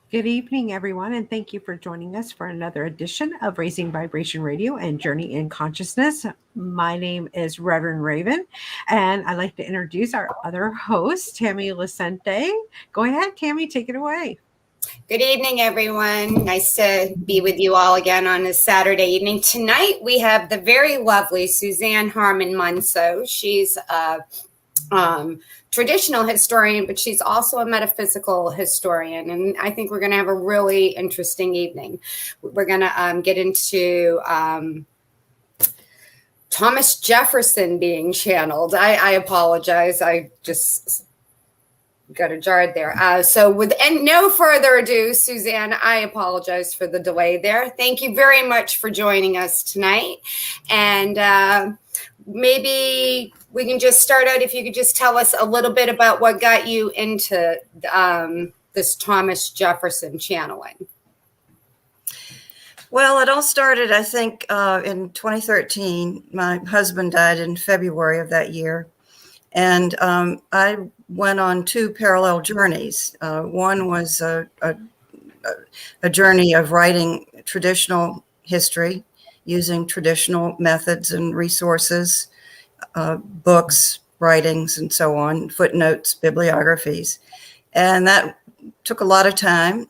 Good evening, everyone, and thank you for joining us for another edition of Raising Vibration Radio and Journey in Consciousness. My name is Reverend Raven, and I'd like to introduce our other host, Tammy Lucente. Go ahead, Tammy, take it away. Good evening, everyone. Nice to be with you all again on this Saturday evening. Tonight, we have the very lovely Suzanne Munson. She's a traditional historian, but she's also a metaphysical historian. And I think we're going to have a really interesting evening. We're going to get into Thomas Jefferson being channeled. I apologize. I just got a jar there. So with no further ado, Suzanne, I apologize for the delay there. Thank you very much for joining us tonight. And maybe we can just start out, if you could just tell us a little bit about what got you into this Thomas Jefferson channeling. Well, it all started, I think, in 2013. My husband died in February of that year. And I went on two parallel journeys. One was a journey of writing traditional history using traditional methods and resources, books, writings, and so on, footnotes, bibliographies. And that took a lot of time.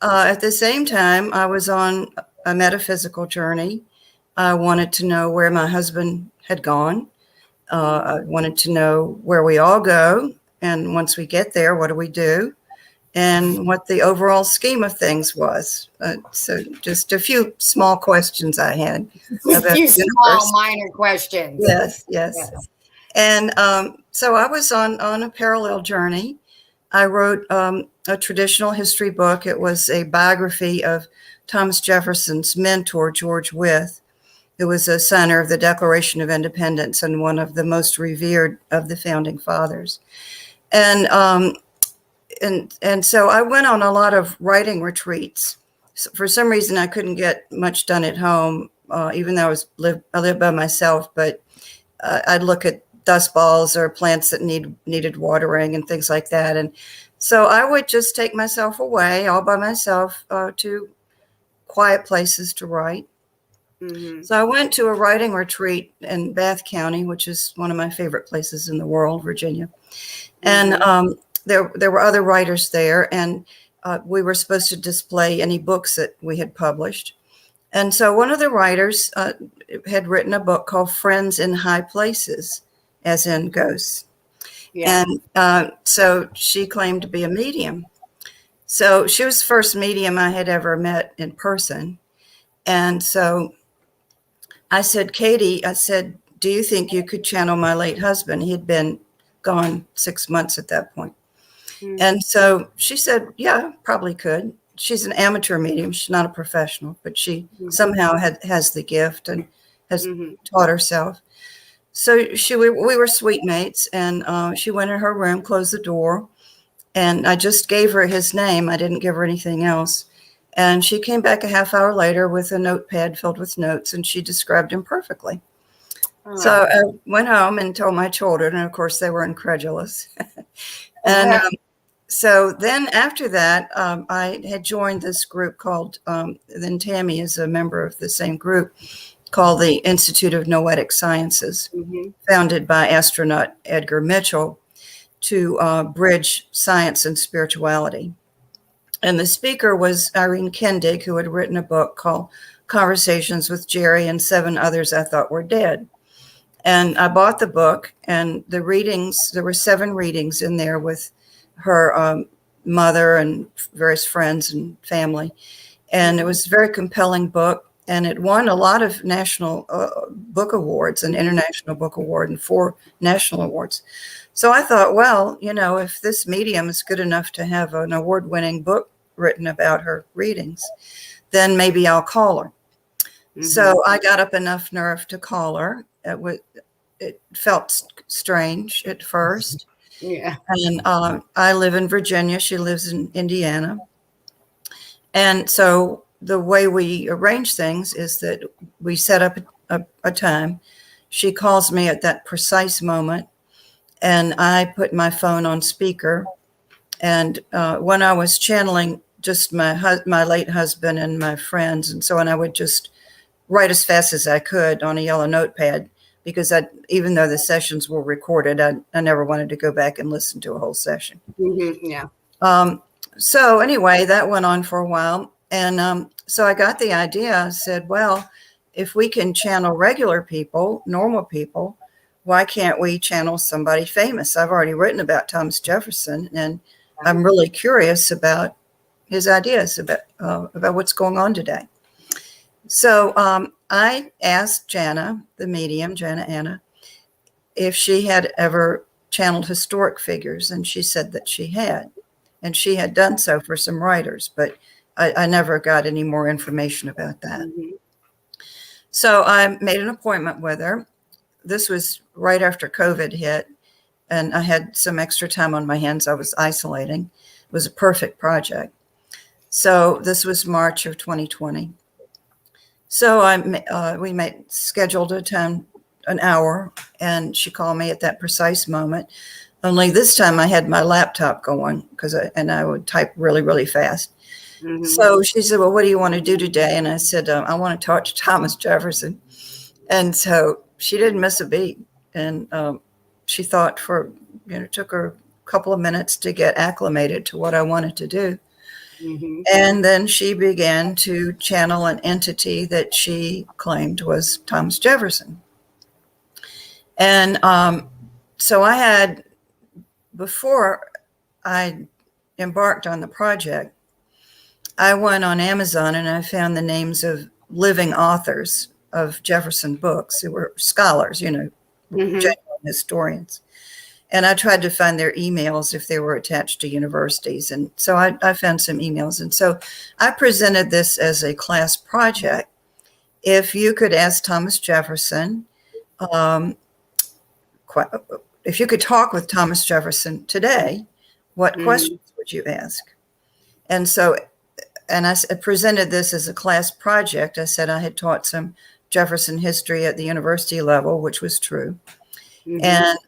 At the same time, I was on a metaphysical journey. I wanted to know where my husband had gone. I wanted to know where we all go. And once we get there, what do we do? And what the overall scheme of things was. So just a few small questions I had. A few small, minor questions. Yes. And so I was on a parallel journey. I wrote a traditional history book. It was a biography of Thomas Jefferson's mentor, George Wythe, who was a signer of the Declaration of Independence and one of the most revered of the founding fathers. And so I went on a lot of writing retreats. So for some reason, I couldn't get much done at home, even though I lived by myself. But I'd look at dust balls or plants that needed watering and things like that. And so I would just take myself away all by myself to quiet places to write. Mm-hmm. So I went to a writing retreat in Bath County, which is one of my favorite places in the world, Virginia. Mm-hmm. And there were other writers there, and we were supposed to display any books that we had published. And so one of the writers had written a book called Friends in High Places, as in ghosts. Yeah. And so she claimed to be a medium. So she was the first medium I had ever met in person. And so I said, Katie, do you think you could channel my late husband? He had been gone 6 months at that point. Mm-hmm. And so she said, yeah, probably could. She's an amateur medium. She's not a professional, but she somehow has the gift and has taught herself. So we were sweet mates, and she went in her room, closed the door, and I just gave her his name. I didn't give her anything else. And she came back a half hour later with a notepad filled with notes, and she described him perfectly. Oh. So I went home and told my children, and of course they were incredulous. And so then after that, I had joined this group called, then Tammy is a member of the same group, called the Institute of Noetic Sciences, founded by astronaut Edgar Mitchell to bridge science and spirituality. And the speaker was Irene Kendig, who had written a book called Conversations with Jerry and 7 others I thought were dead. And I bought the book, and the readings, there were 7 readings in there with her mother and various friends and family. And it was a very compelling book. And it won a lot of national book awards, an international book award, and 4 national awards. So I thought, well, if this medium is good enough to have an award-winning book written about her readings, then maybe I'll call her. Mm-hmm. So I got up enough nerve to call her. It felt strange at first. Yeah. And I live in Virginia. She lives in Indiana. And so the way we arrange things is that we set up a time. She calls me at that precise moment, and I put my phone on speaker. And when I was channeling just my late husband and my friends and so on. I would just write as fast as I could on a yellow notepad because even though the sessions were recorded, I never wanted to go back and listen to a whole session. Yeah. So anyway, that went on for a while. And so I got the idea. I said, well, if we can channel regular people, normal people, why can't we channel somebody famous? I've already written about Thomas Jefferson, and I'm really curious about his ideas about what's going on today. So I asked Jana, the medium, Jana Anna, if she had ever channeled historic figures, and she said that she had. And she had done so for some writers, but I never got any more information about that. So I made an appointment with her. This was right after COVID hit, and I had some extra time on my hands. I was isolating. It was a perfect project. So this was March of 2020. So we scheduled a time, an hour, and she called me at that precise moment. Only this time I had my laptop going and I would type really, really fast. So she said, well, what do you want to do today? And I said, I want to talk to Thomas Jefferson. And so she didn't miss a beat. And she thought it took her a couple of minutes to get acclimated to what I wanted to do. And then she began to channel an entity that she claimed was Thomas Jefferson. And so I had, before I embarked on the project, I went on Amazon and I found the names of living authors of Jefferson books who were scholars, genuine historians. And I tried to find their emails if they were attached to universities. And so I found some emails. And so I presented this as a class project. If you could ask Thomas Jefferson, if you could talk with Thomas Jefferson today, what questions would you ask? And so, and I presented this as a class project. I said I had taught some Jefferson history at the university level, which was true. And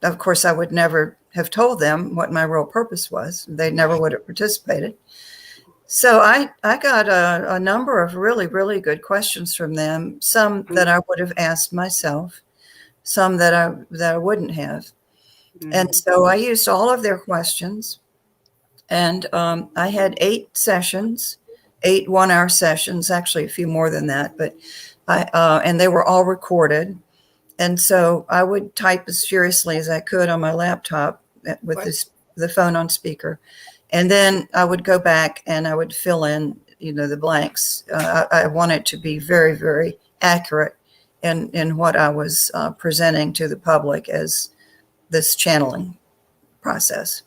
of course, I would never have told them what my real purpose was. They never would have participated. So I got a number of really, really good questions from them, some that I would have asked myself, some that I wouldn't have. And so I used all of their questions. And I had 8 sessions, 8 one-hour sessions, actually a few more than that, but and they were all recorded. And so I would type as furiously as I could on my laptop with the phone on speaker. And then I would go back and I would fill in, the blanks. I wanted to be very, very accurate in what I was presenting to the public as this channeling process.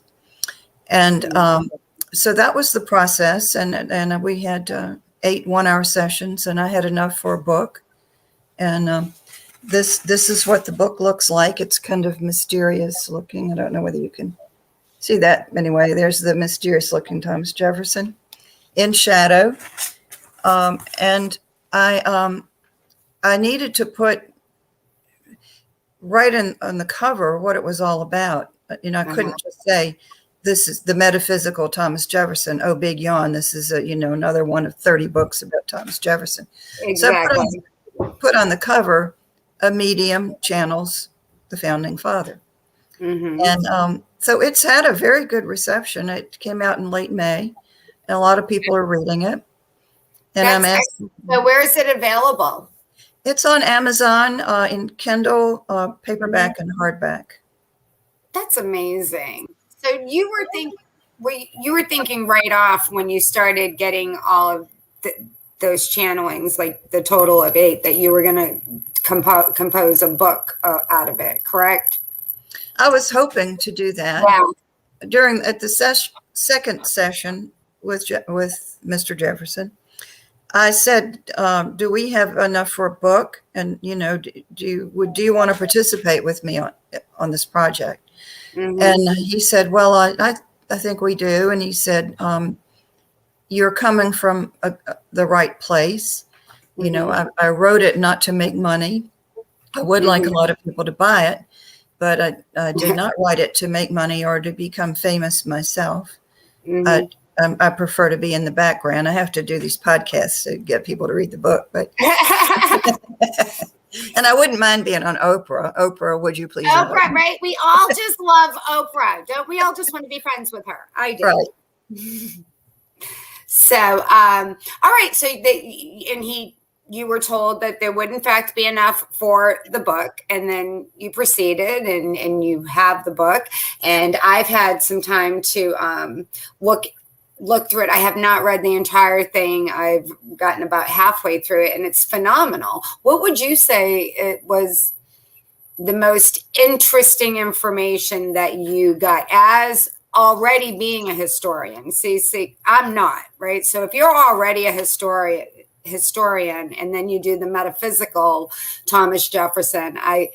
And so that was the process. And we had 8 one-hour sessions, and I had enough for a book. And this is what the book looks like. It's kind of mysterious looking. I don't know whether you can see that. Anyway, there's the mysterious looking Thomas Jefferson in shadow. And I needed to put right on the cover what it was all about. I couldn't just say, this is the Metaphysical Thomas Jefferson. Oh, big yawn. This is another one of 30 books about Thomas Jefferson. Exactly. So put on the cover, a medium channels the founding father. And so it's had a very good reception. It came out in late May, and a lot of people are reading it. And I'm asking, so where is it available? It's on Amazon in Kindle, paperback, and hardback. That's amazing. So you were thinking right off when you started getting all of those channelings, like the total of 8, that you were going to compose a book out of it, correct? I was hoping to do that. Wow. At the second session with Mr. Jefferson, I said, do we have enough for a book? And, do you want to participate with me on this project? And he said, well, I think we do. And he said, you're coming from the right place. I wrote it not to make money. I would like a lot of people to buy it, but I did not write it to make money or to become famous myself. I prefer to be in the background. I have to do these podcasts to get people to read the book, but and I wouldn't mind being on Oprah. Oprah, would you please? Oprah, right? We all just love Oprah. Don't we all just want to be friends with her? I do. Right. So, all right. So you were told that there would in fact be enough for the book, and then you proceeded and you have the book. And I've had some time to look through it. I have not read the entire thing. I've gotten about halfway through it, and it's phenomenal. What would you say it was the most interesting information that you got as already being a historian? See, I'm not, right? So if you're already a historian and then you do the metaphysical Thomas Jefferson, I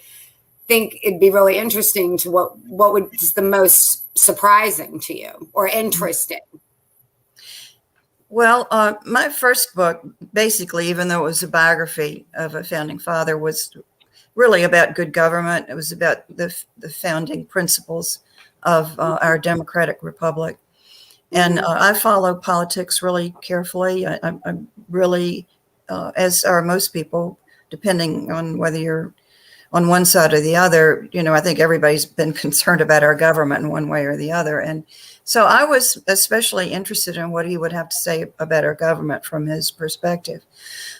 think it'd be really interesting to what was the most surprising to you or interesting. Well, my first book, basically, even though it was a biography of a founding father, was really about good government. It was about the founding principles of our democratic republic. And I follow politics really carefully. I'm really, as are most people, depending on whether you're on one side or the other, I think everybody's been concerned about our government in one way or the other. And so I was especially interested in what he would have to say about our government from his perspective.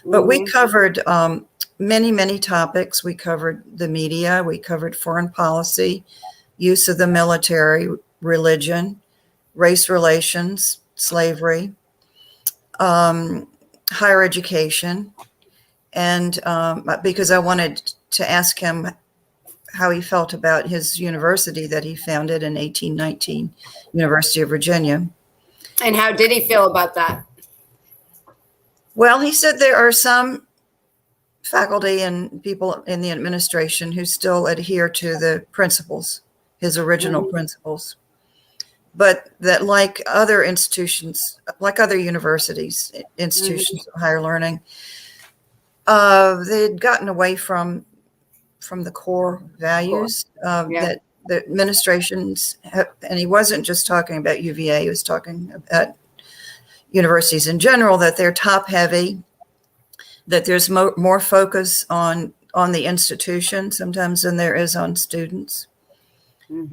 But we covered many, many topics. We covered the media, we covered foreign policy, use of the military, religion, race relations, slavery, higher education. And because I wanted to ask him how he felt about his university that he founded in 1819, University of Virginia. And how did he feel about that? Well, he said there are some faculty and people in the administration who still adhere to the principles, his original principles. But that like other institutions, like other universities, institutions of higher learning, they'd gotten away from the core values that the administrations have, and he wasn't just talking about UVA, he was talking about universities in general, that they're top heavy, that there's more focus on the institution sometimes than there is on students.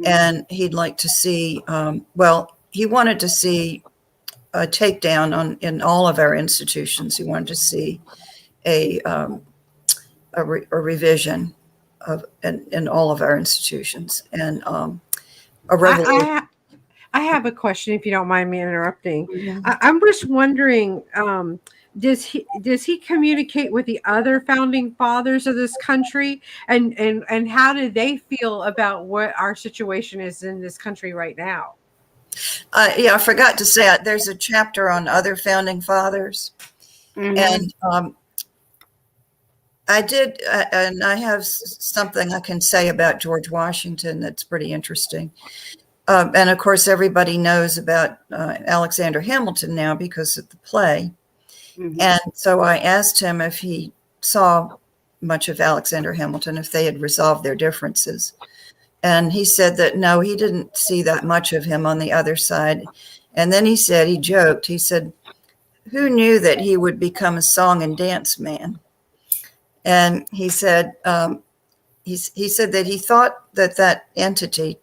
And he'd like to see, he wanted to see a takedown in all of our institutions. He wanted to see a revision in all of our institutions, and a revolution. I have a question, if you don't mind me interrupting. I'm just wondering, does he communicate with the other founding fathers of this country, and how do they feel about what our situation is in this country right now? I forgot to say it. There's a chapter on other founding fathers, and I did, and I have something I can say about George Washington that's pretty interesting. And of course, everybody knows about Alexander Hamilton now because of the play. And so I asked him if he saw much of Alexander Hamilton, if they had resolved their differences. And he said that no, he didn't see that much of him on the other side. And then he joked, he said, who knew that he would become a song and dance man? And he said, he said that he thought that entity,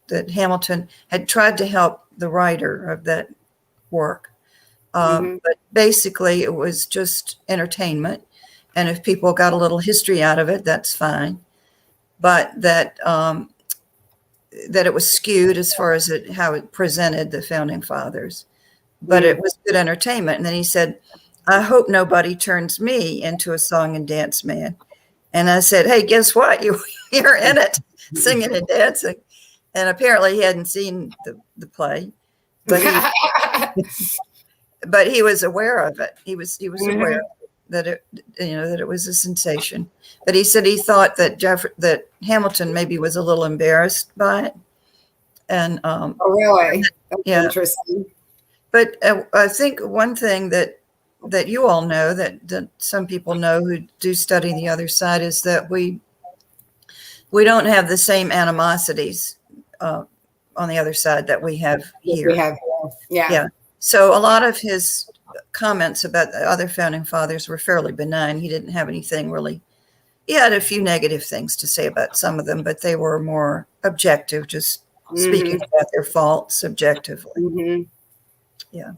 that Hamilton had tried to help the writer of that work. But basically it was just entertainment. And if people got a little history out of it, that's fine. But that it was skewed as far as how it presented the founding fathers. But it was good entertainment. And then he said, I hope nobody turns me into a song and dance man. And I said, hey, guess what? You're in it, singing and dancing. And apparently he hadn't seen the play, but he was aware of it. He was aware that it was a sensation. But he said he thought that Hamilton maybe was a little embarrassed by it. And oh, really? That's interesting. But I think one thing that you all know, that some people know who do study the other side, is that we don't have the same animosities on the other side that we have here. We have, yeah. So a lot of his comments about the other founding fathers were fairly benign. He didn't have anything really. He had a few negative things to say about some of them, but they were more objective, just speaking about their faults objectively. Mm-hmm. Yeah.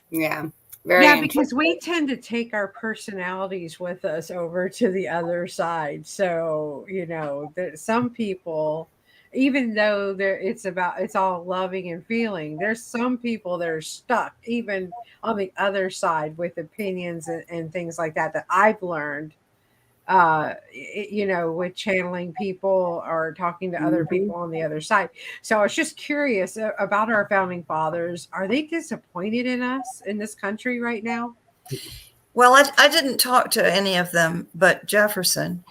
Yeah. Very Yeah, because we tend to take our personalities with us over to the other side. So, some people, even though it's all loving and feeling, there's some people that are stuck even on the other side with opinions and things like that I've learned with channeling people or talking to other people on the other side. So I was just curious about our founding fathers. Are they disappointed in us in this country right now? Well, I didn't talk to any of them but Jefferson,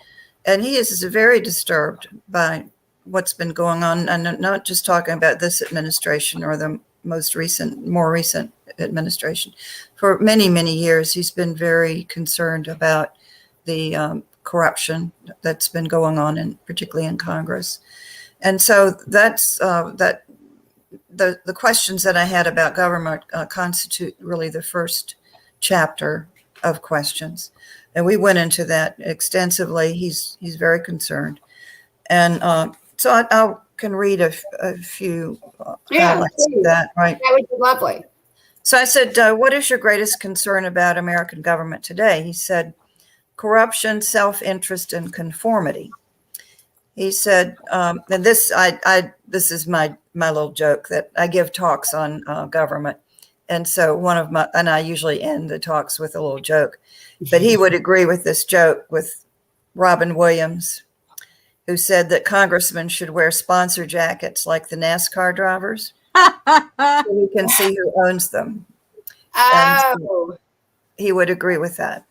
and he is very disturbed by what's been going on. And I'm not just talking about this administration or the more recent administration. For many, many years, he's been very concerned about the corruption that's been going on, particularly in Congress. And so that's the questions that I had about government constitute really the first chapter of questions. And we went into that extensively. He's very concerned. And so I can read a few highlights of that. Right. That would be lovely. So I said, what is your greatest concern about American government today? He said, corruption, self-interest, and conformity. He said, and this is my little joke that I give talks on government. And so and I usually end the talks with a little joke, but he would agree with this joke with Robin Williams, who said that congressmen should wear sponsor jackets like the NASCAR drivers. So we can see who owns them. Oh. And he would agree with that.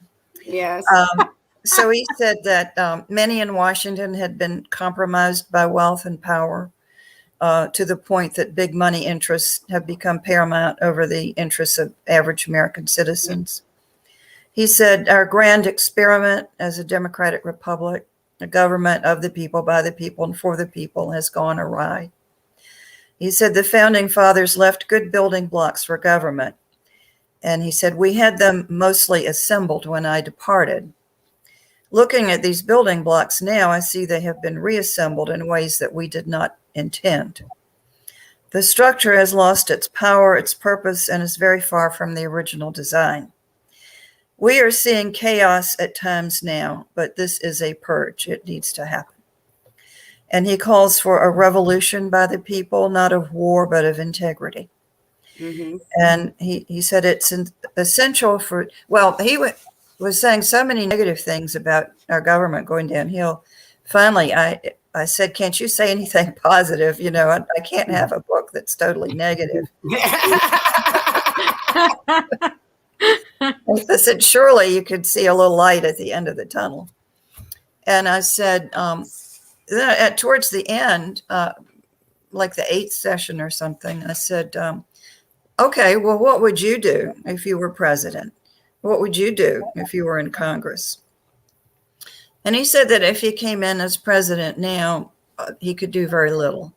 Yes. So he said that many in Washington had been compromised by wealth and power to the point that big money interests have become paramount over the interests of average American citizens. He said our grand experiment as a democratic republic, a government of the people, by the people, and for the people, has gone awry. He said the founding fathers left good building blocks for government. And he said, we had them mostly assembled when I departed. Looking at these building blocks now, I see they have been reassembled in ways that we did not intend. The structure has lost its power, its purpose, and is very far from the original design. We are seeing chaos at times now, but this is a purge. It needs to happen. And he calls for a revolution by the people, not of war, but of integrity. Mm-hmm. And he said it's essential for, he was saying so many negative things about our government going downhill. Finally, I said, can't you say anything positive? I can't have a book that's totally negative. I said, surely you could see a little light at the end of the tunnel. And I said, towards the end, like the 8th session or something, I said, okay, well, what would you do if you were president? What would you do if you were in Congress? And he said that if he came in as president now, he could do very little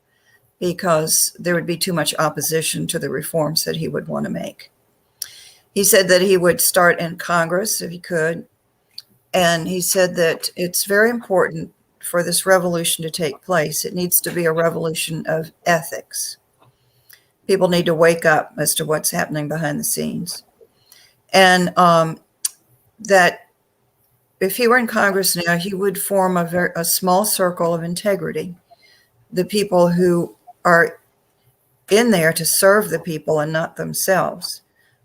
because there would be too much opposition to the reforms that he would want to make. He said that he would start in Congress if he could. And he said that it's very important for this revolution to take place. It needs to be a revolution of ethics. People need to wake up as to what's happening behind the scenes. And that if he were in Congress now, he would form a small circle of integrity, the people who are in there to serve the people and not themselves,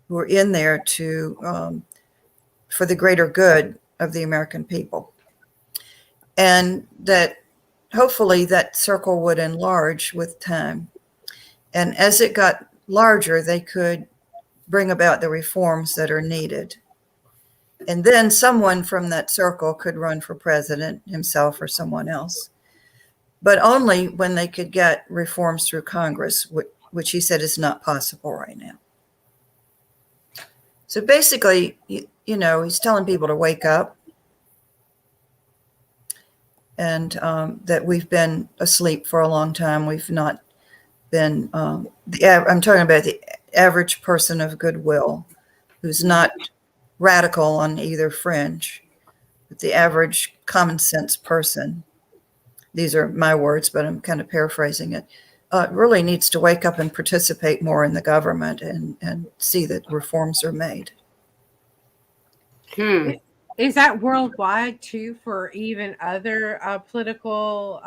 who are in there to for the greater good of the American people. And that hopefully that circle would enlarge with time. And as it got larger, they could bring about the reforms that are needed. And then someone from that circle could run for president, himself or someone else, but only when they could get reforms through Congress, which he said is not possible right now. So basically, he's telling people to wake up and that we've been asleep for a long time. We've not been, I'm talking about the average person of goodwill who's not radical on either fringe, but the average common sense person, these are my words, but I'm kind of paraphrasing it, really needs to wake up and participate more in the government and see that reforms are made. Is that worldwide too for even other political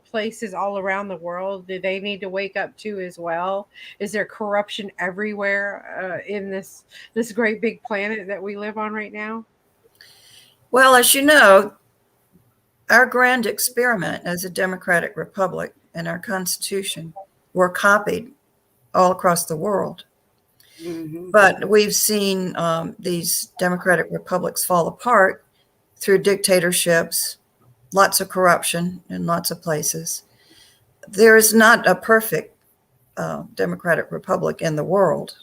places all around the world? Do they need to wake up too as well? Is there corruption everywhere in this great big planet that we live on right now? Well, as you know, our grand experiment as a democratic republic and our Constitution were copied all across the world. Mm-hmm. But we've seen these democratic republics fall apart through dictatorships, lots of corruption in lots of places. There is not a perfect democratic republic in the world.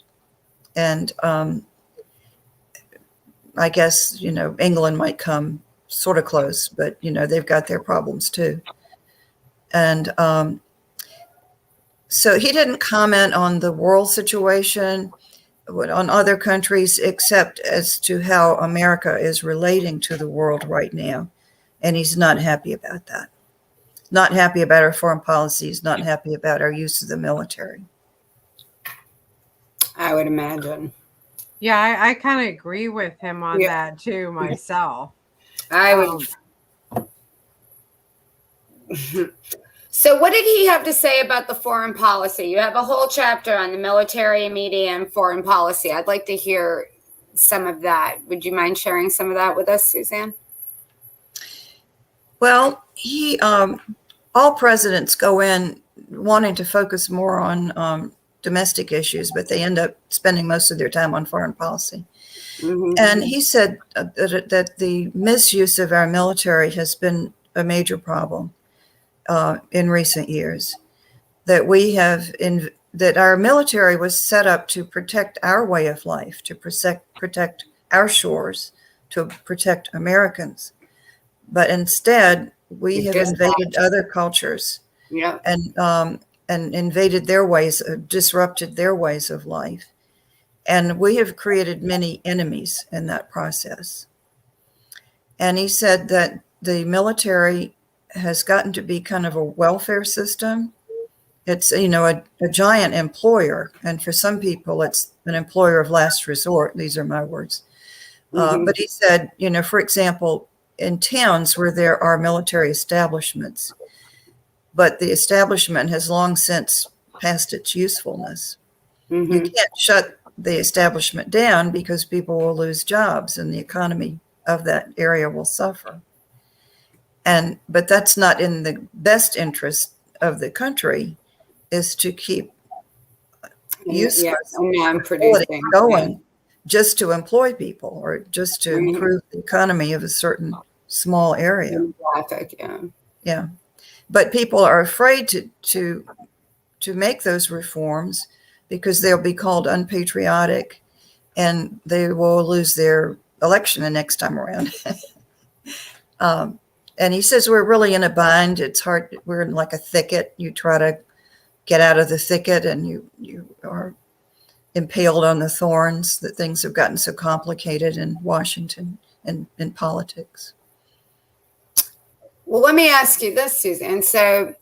And I guess, England might come sort of close, but, they've got their problems too. And so he didn't comment on the world situation, on other countries, except as to how America is relating to the world right now. And he's not happy about that. Not happy about our foreign policies, not happy about our use of the military. I would imagine. Yeah, I kind of agree with him on that too myself. I would. So what did he have to say about the foreign policy? You have a whole chapter on the military, media, and foreign policy. I'd like to hear some of that. Would you mind sharing some of that with us, Suzanne? Well, all presidents go in wanting to focus more on domestic issues, but they end up spending most of their time on foreign policy. Mm-hmm. And he said that the misuse of our military has been a major problem in recent years, that that our military was set up to protect our way of life, to protect our shores, to protect Americans. But instead, we have invaded other cultures and invaded their ways, disrupted their ways of life. And we have created many enemies in that process. And he said that the military has gotten to be kind of a welfare system. It's, a giant employer. And for some people, it's an employer of last resort. These are my words. Mm-hmm. But he said, for example, in towns where there are military establishments, but the establishment has long since passed its usefulness. Mm-hmm. You can't shut the establishment down because people will lose jobs and the economy of that area will suffer. But that's not in the best interest of the country, is to keep useless facilities going just to employ people or just to improve the economy of a certain small area. Yeah. But people are afraid to make those reforms because they'll be called unpatriotic and they will lose their election the next time around. And he says we're really in a bind. It's hard. We're in like a thicket. You try to get out of the thicket and you are impaled on the thorns, that things have gotten so complicated in Washington and in politics. Well, let me ask you this, Suzanne. So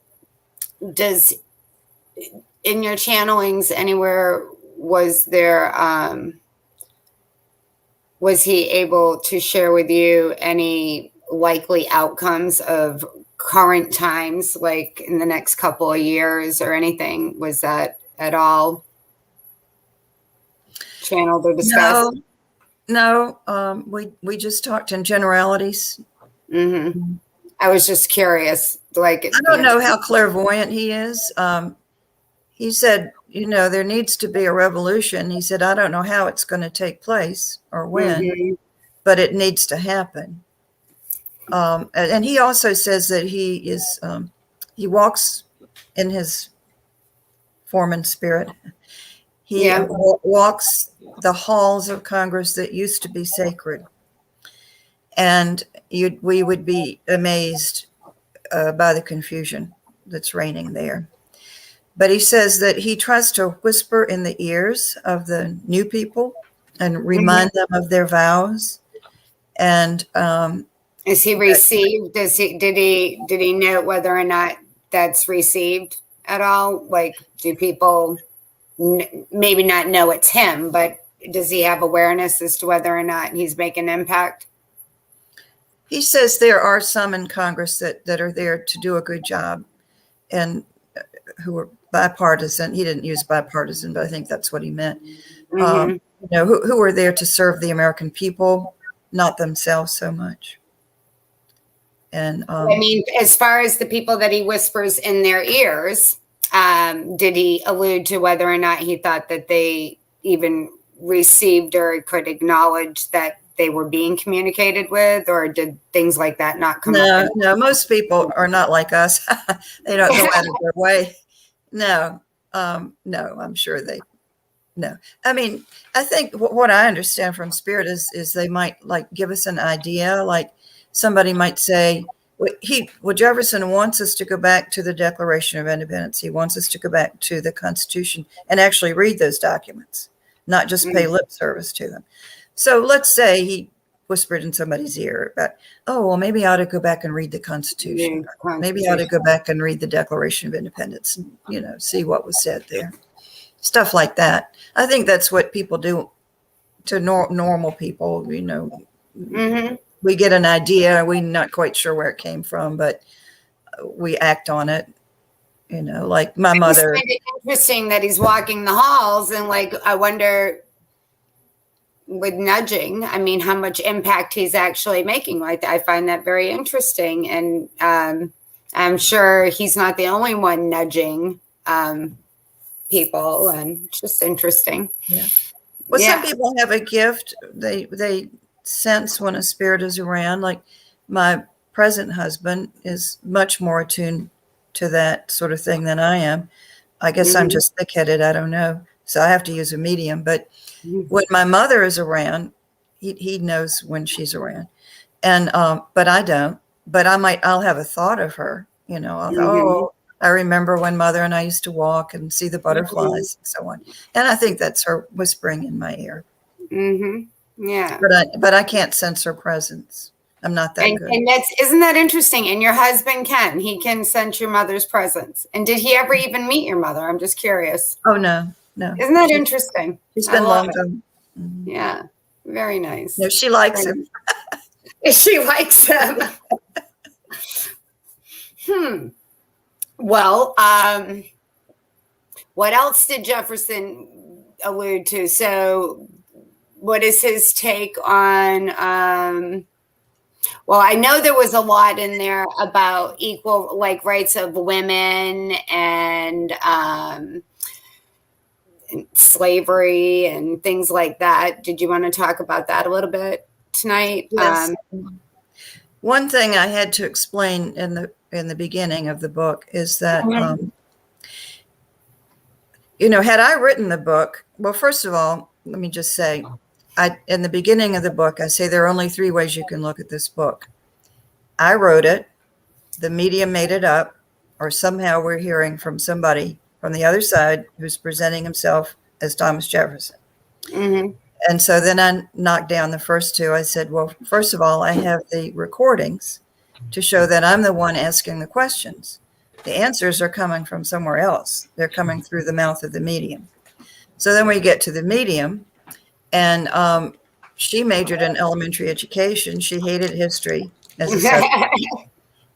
in your channelings anywhere, was he able to share with you any likely outcomes of current times, like in the next couple of years or anything? Was that at all channeled or discussed? No. We just talked in generalities. Mm-hmm. I was just curious. I don't know how clairvoyant he is. He said, there needs to be a revolution. He said, I don't know how it's going to take place or when, but it needs to happen. And he also says that he walks in his foreman spirit. He walks the halls of Congress that used to be sacred. And we would be amazed by the confusion that's reigning there. But he says that he tries to whisper in the ears of the new people and remind them of their vows. And is he received? Did he note whether or not that's received at all? Like, do people maybe not know it's him, but does he have awareness as to whether or not he's making an impact? he says there are some in Congress that are there to do a good job and who are bipartisan. He didn't use bipartisan, but I think that's what he meant. Mm-hmm. Who are there to serve the American people, not themselves so much. And I mean, as far as the people that he whispers in their ears, did he allude to whether or not he thought that they even received or could acknowledge that they were being communicated with, or did things like that not come up? No, most people are not like us. They don't go out of their way. No, I'm sure no. I mean, I think what I understand from Spirit is they might like give us an idea. Like somebody might say, Jefferson wants us to go back to the Declaration of Independence. He wants us to go back to the Constitution and actually read those documents, not just pay lip service to them. So let's say he whispered in somebody's ear about, oh, well, maybe I ought to go back and read the Constitution. Maybe I ought to go back and read the Declaration of Independence and, see what was said there. Stuff like that. I think that's what people do to normal people, Mm-hmm. We get an idea. We're not quite sure where it came from, but we act on it. Like my mother. It's kind of interesting that he's walking the halls and I wonder with nudging, I mean, how much impact he's actually making. Like I find that very interesting. And I'm sure he's not the only one nudging people, and it's just interesting. Yeah. Well, some people have a gift. They sense when a spirit is around. Like my present husband is much more attuned to that sort of thing than I am. I guess I'm just thick-headed. I don't know. So I have to use a medium. But when my mother is around, he knows when she's around. And but I don't. But I'll have a thought of her. I remember when Mother and I used to walk and see the butterflies and so on. And I think that's her whispering in my ear. Mm-hmm. Yeah. But I can't sense her presence. I'm not that good. And isn't that interesting? And your husband he can sense your mother's presence. And did he ever even meet your mother? I'm just curious. Oh, no. Isn't that interesting? She's been long gone. Mm-hmm. Yeah. Very nice. No, she likes him. She likes him. Well, what else did Jefferson allude to? So what is his take on, well, I know there was a lot in there about equal rights of women and slavery and things like that. Did you want to talk about that a little bit tonight? Yes. One thing I had to explain in the beginning of the book is that, had I written the book, well, first of all, let me just say, in the beginning of the book, I say there are only 3 ways you can look at this book. I wrote it, the medium made it up, or somehow we're hearing from somebody from the other side who's presenting himself as Thomas Jefferson. Mm-hmm. And so then I knocked down the first 2. I said, well, first of all, I have the recordings to show that I'm the one asking the questions. The answers are coming from somewhere else. They're coming through the mouth of the medium. So then we get to the medium, and she majored in elementary education. She hated history as a subject.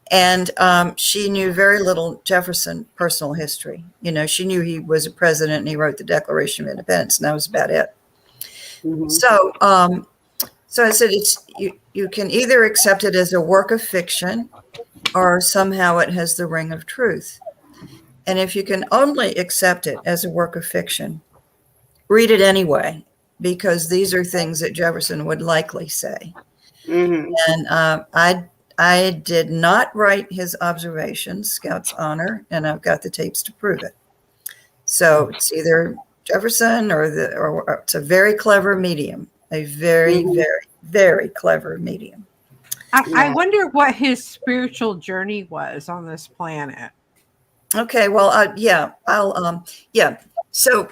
And she knew very little Jefferson personal history. She knew he was a president and he wrote the Declaration of Independence, and that was about it. Mm-hmm. So I said, you can either accept it as a work of fiction or somehow it has the ring of truth. And if you can only accept it as a work of fiction, read it anyway, because these are things that Jefferson would likely say. Mm-hmm. And I did not write his observations, Scout's honor, and I've got the tapes to prove it. So it's either Jefferson or it's a very clever medium, a very, very, very clever medium. I wonder what his spiritual journey was on this planet. Okay, well, yeah, yeah. So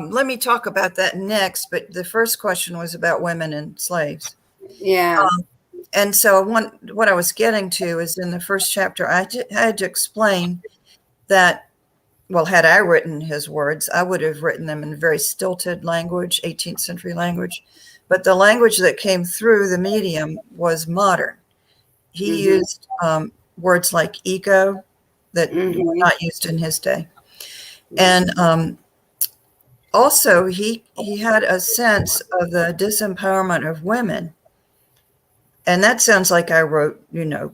let me talk about that next. But the first question was about women and slaves. Yeah. And so what I was getting to is in the first chapter, I had to explain that, well, had I written his words, I would have written them in very stilted language, 18th century language. But the language that came through the medium was modern. He used words like ego that were not used in his day. And also, he had a sense of the disempowerment of women. And that sounds like I wrote,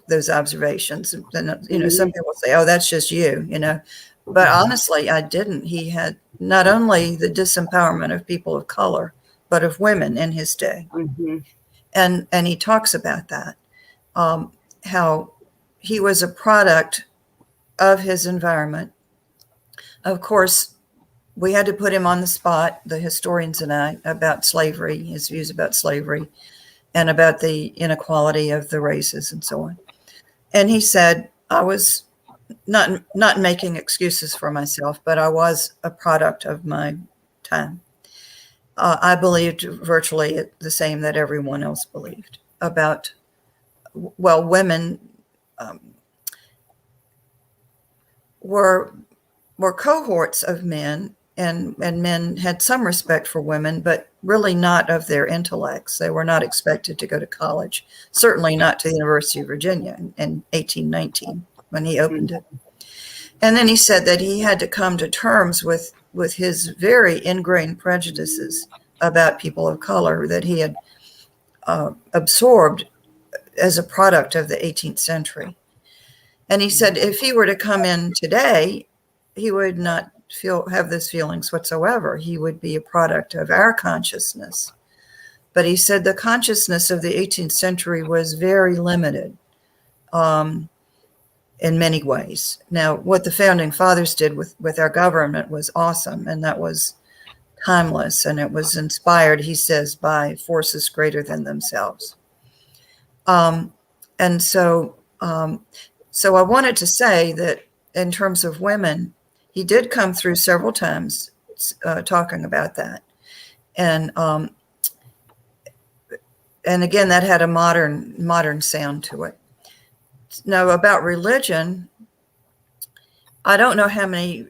those observations. And, some people say, oh, that's just you, But honestly, I didn't. He had not only the disempowerment of people of color, but of women in his day. And he talks about that, how he was a product of his environment. Of course, we had to put him on the spot, the historians and I, about slavery, his views about slavery, and about the inequality of the races and so on. And he said, I was not making excuses for myself, but I was a product of my time. I believed virtually the same that everyone else believed about, well, women were cohorts of men, and men had some respect for women, but really not of their intellects. They were not expected to go to college, certainly not to the University of Virginia in 1819 when he opened it. And then he said that he had to come to terms with his very ingrained prejudices about people of color that he had absorbed as a product of the 18th century. And he said if he were to come in today, he would not have those feelings whatsoever. He would be a product of our consciousness. But he said the consciousness of the 18th century was very limited in many ways. Now, what the founding fathers did with our government was awesome, and that was timeless, and it was inspired, he says, by forces greater than themselves. And so I wanted to say that in terms of women, he did come through several times talking about that. And again, that had a modern sound to it. Now, about religion, I don't know how many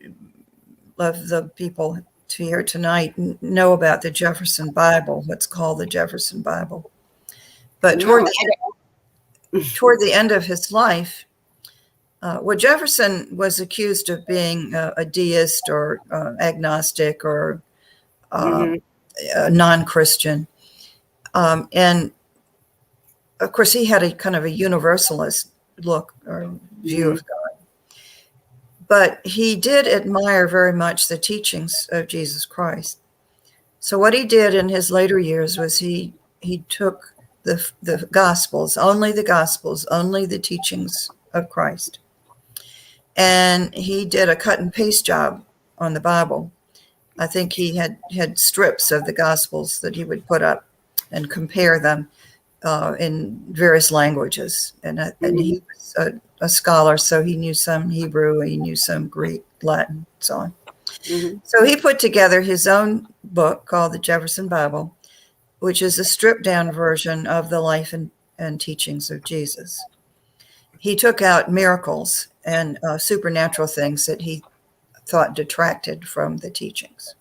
of the people here tonight know about the Jefferson Bible, what's called the Jefferson Bible. But toward the end of his life, Jefferson was accused of being a deist or agnostic or non-Christian. And of course, he had a kind of a universalist look or view of God. But he did admire very much the teachings of Jesus Christ. So what he did in his later years was he took the Gospels, only the teachings of Christ. And he did a cut and paste job on the Bible. I think he had strips of the Gospels that he would put up and compare them in various languages. And he was a scholar, so he knew some Hebrew, he knew some Greek, Latin, so on. So he put together his own book called the Jefferson Bible, which is a stripped down version of the life and teachings of Jesus. He took out miracles and supernatural things that he thought detracted from the teachings.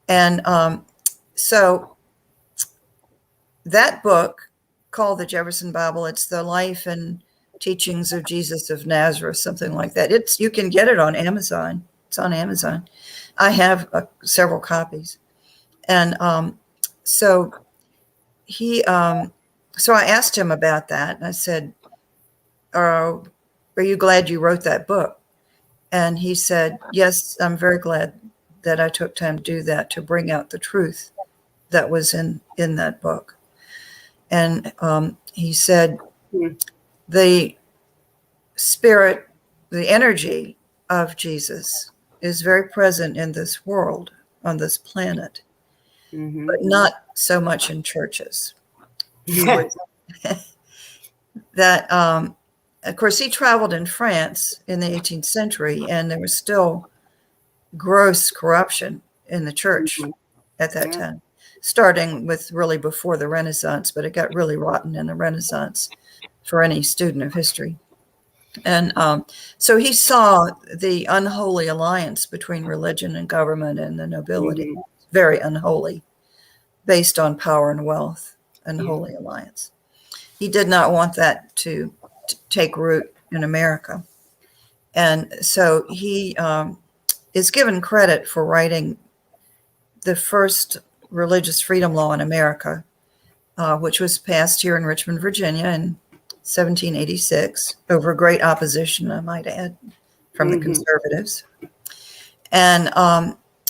And so that book called the Jefferson Bible, it's the life and teachings of Jesus of Nazareth, something like that. You can get it on Amazon. It's on Amazon. I have several copies. And so I asked him about that. And I said, are you glad you wrote that book? And he said, yes, I'm very glad that I took time to do that, to bring out the truth that was in that book. And he said, the spirit, the energy of Jesus is very present in this world, on this planet, but not so much in churches. That of course, he traveled in France in the 18th century, and there was still gross corruption in the church at that time, starting with really before the Renaissance, but it got really rotten in the Renaissance for any student of history. And so he saw the unholy alliance between religion and government and the nobility, very unholy, based on power and wealth, unholy alliance. He did not want that to take root in America. And so he is given credit for writing the first religious freedom law in America, which was passed here in Richmond, Virginia in 1786 over great opposition, I might add, from the conservatives, and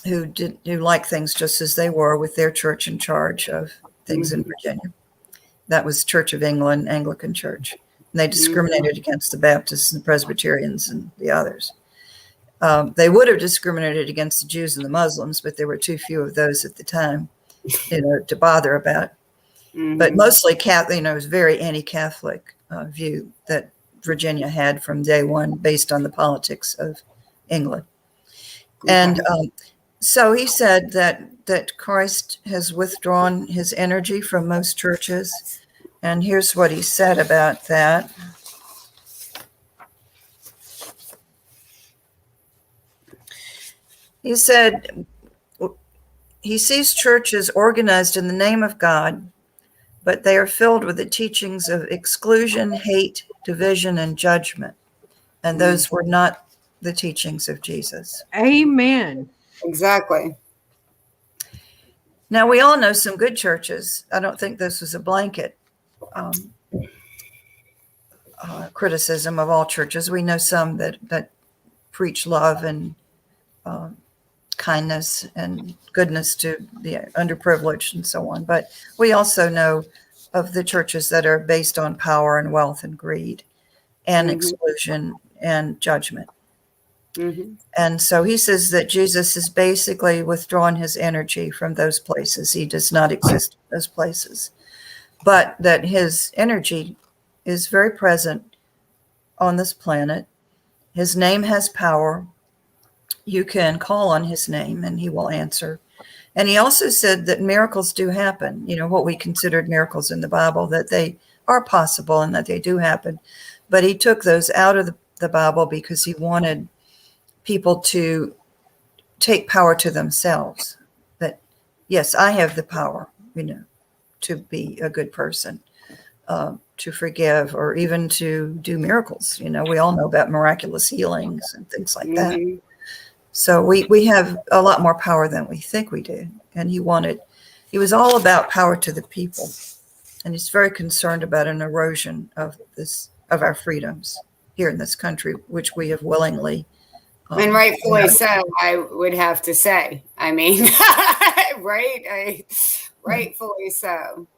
who liked things just as they were, with their church in charge of things in Virginia. That was Church of England, Anglican Church. And they discriminated against the Baptists and the Presbyterians and the others. They would have discriminated against the Jews and the Muslims, but there were too few of those at the time, to bother about. But mostly Catholic, it was very anti-Catholic view that Virginia had from day one, based on the politics of England. And so he said that Christ has withdrawn his energy from most churches. And here's what he said about that. He said he sees churches organized in the name of God, but they are filled with the teachings of exclusion, hate, division, and judgment. And those were not the teachings of Jesus. Amen. Exactly. Now, we all know some good churches. I don't think this was a blanket criticism of all churches. We know some that preach love and kindness and goodness to the underprivileged and so on. But we also know of the churches that are based on power and wealth and greed and exclusion and judgment. And so he says that Jesus has basically withdrawn his energy from those places. He does not exist in those places, but that his energy is very present on this planet. His name has power. You can call on his name and he will answer. And he also said that miracles do happen, what we considered miracles in the Bible, that they are possible and that they do happen. But he took those out of the Bible because he wanted people to take power to themselves. That, yes, I have the power, to be a good person, to forgive, or even to do miracles. We all know about miraculous healings and things like that. So we have a lot more power than we think we do. And he was all about power to the people. And he's very concerned about an erosion of our freedoms here in this country, which we have willingly. And rightfully so, I would have to say. I mean, right? Rightfully so.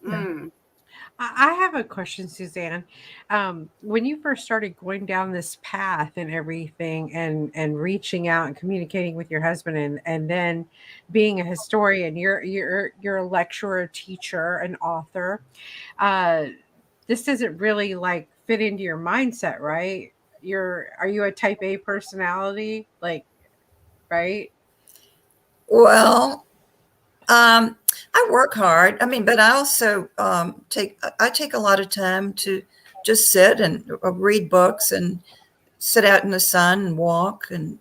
I have a question, Suzanne. When you first started going down this path and everything, and reaching out and communicating with your husband, and then being a historian, you're a lecturer, a teacher, an author. This doesn't really fit into your mindset, right? Are you a type A personality? Right? Well, I work hard. But I also take a lot of time to just sit and read books and sit out in the sun and walk. And,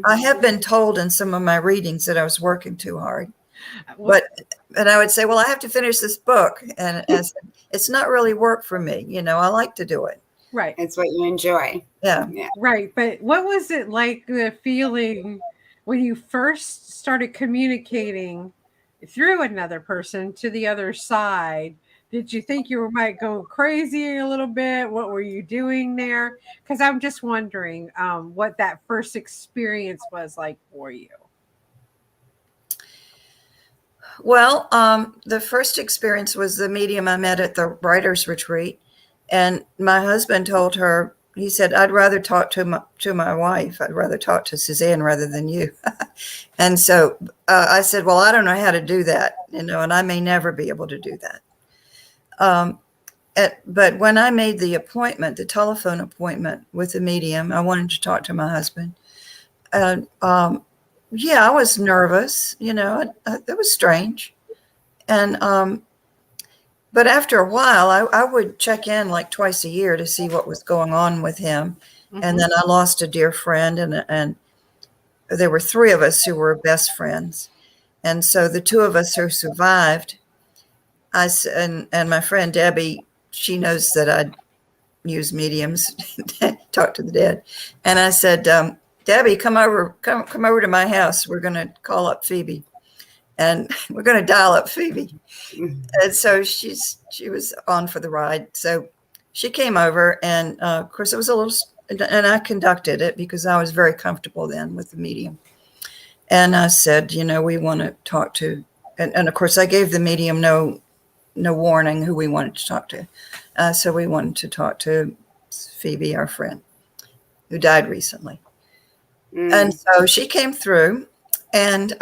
I have been told in some of my readings that I was working too hard. And I would say, well, I have to finish this book. And it's not really work for me. I like to do it. Right. It's what you enjoy. Yeah. Right. But what was it like, the feeling when you first started communicating through another person to the other side? Did you think you might go crazy a little bit? What were you doing there? Because I'm just wondering what that first experience was like for you. Well, the first experience was the medium I met at the writer's retreat. And my husband told her, he said, I'd rather talk to my wife. I'd rather talk to Suzanne rather than you. And so I said, well, I don't know how to do that, and I may never be able to do that. But when I made the appointment, the telephone appointment with the medium, I wanted to talk to my husband. And yeah, I was nervous. It was strange. And but after a while, I would check in like twice a year to see what was going on with him. Mm-hmm. And then I lost a dear friend, and there were 3 of us who were best friends. And so the 2 of us who survived, and my friend Debbie, she knows that I use mediums, talk to the dead. And I said, Debbie, come over to my house. We're going to call up Phoebe, and we're going to dial up Phoebe. And so she was on for the ride. So she came over, and of course it was a little, and I conducted it because I was very comfortable then with the medium. And I said, we want to talk to, and of course I gave the medium no warning who we wanted to talk to. So we wanted to talk to Phoebe, our friend, who died recently. And so she came through, and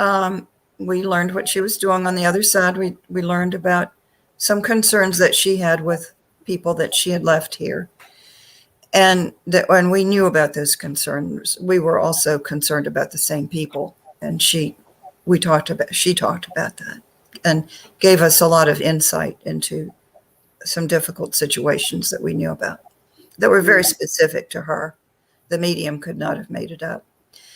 we learned what she was doing on the other side. We learned about some concerns that she had with people that she had left here. And that when we knew about those concerns, we were also concerned about the same people. And she talked about that and gave us a lot of insight into some difficult situations that we knew about that were very specific to her. The medium could not have made it up.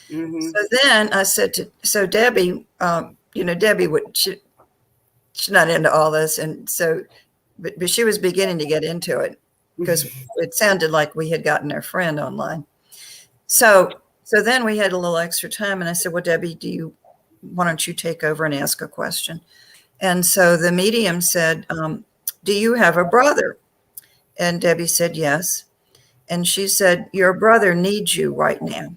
Mm-hmm. So then I said so Debbie, Debbie she's not into all this. And so, but she was beginning to get into it because it sounded like we had gotten our friend online. So then we had a little extra time, and I said, well, Debbie, why don't you take over and ask a question? And so the medium said, do you have a brother? And Debbie said, yes. And she said, your brother needs you right now.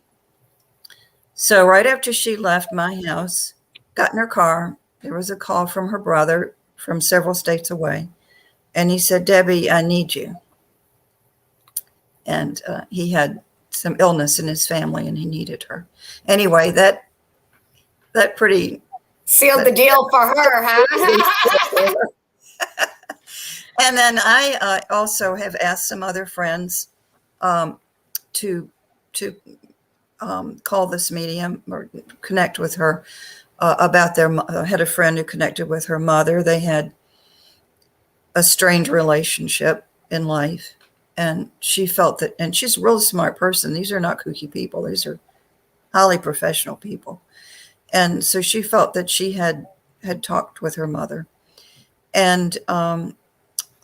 So right after she left my house, got in her car, there was a call from her brother from several states away. And he said, Debbie, I need you. And he had some illness in his family and he needed her. Anyway, that pretty sealed the deal for her, huh? And then I also have asked some other friends to call this medium or connect with her about I had a friend who connected with her mother. They had a strained relationship in life. And she felt that, and she's a really smart person. These are not kooky people. These are highly professional people. And so she felt that she had talked with her mother. And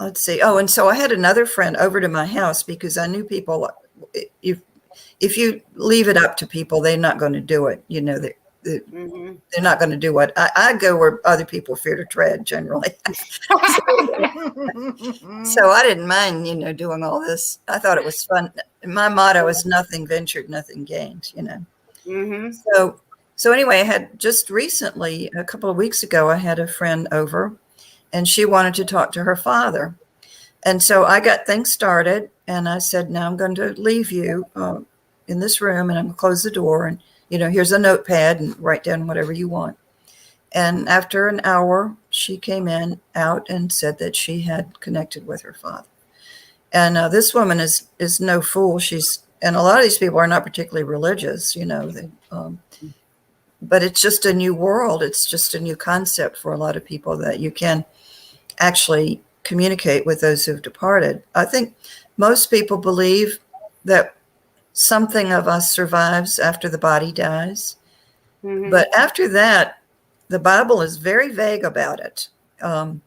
let's see. Oh, and so I had another friend over to my house because I knew people, if you leave it up to people, they're not going to do it. They're not going to do what I go where other people fear to tread generally. So I didn't mind, doing all this. I thought it was fun. My motto is nothing ventured, nothing gained, Mm-hmm. So anyway, I had just recently, a couple of weeks ago, I had a friend over and she wanted to talk to her father. And so I got things started and I said, now I'm going to leave you in this room and I'm going to close the door and here's a notepad and write down whatever you want. And after an hour, she came out and said that she had connected with her father. And this woman is no fool. And a lot of these people are not particularly religious, but it's just a new world. It's just a new concept for a lot of people that you can actually communicate with those who've departed. I think most people believe that something of us survives after the body dies. Mm-hmm. But after that, the Bible is very vague about it. The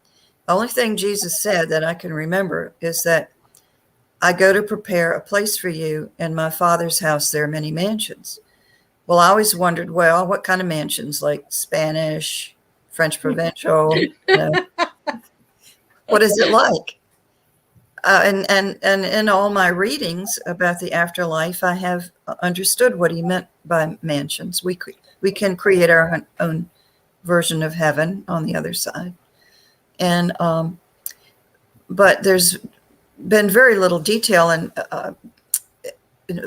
only thing Jesus said that I can remember is that I go to prepare a place for you. In my Father's house, there are many mansions. Well, I always wondered, well, what kind of mansions? Like Spanish, French Provincial? What is it like? And in all my readings about the afterlife, I have understood what he meant by mansions. We can create our own version of heaven on the other side. And but there's been very little detail. And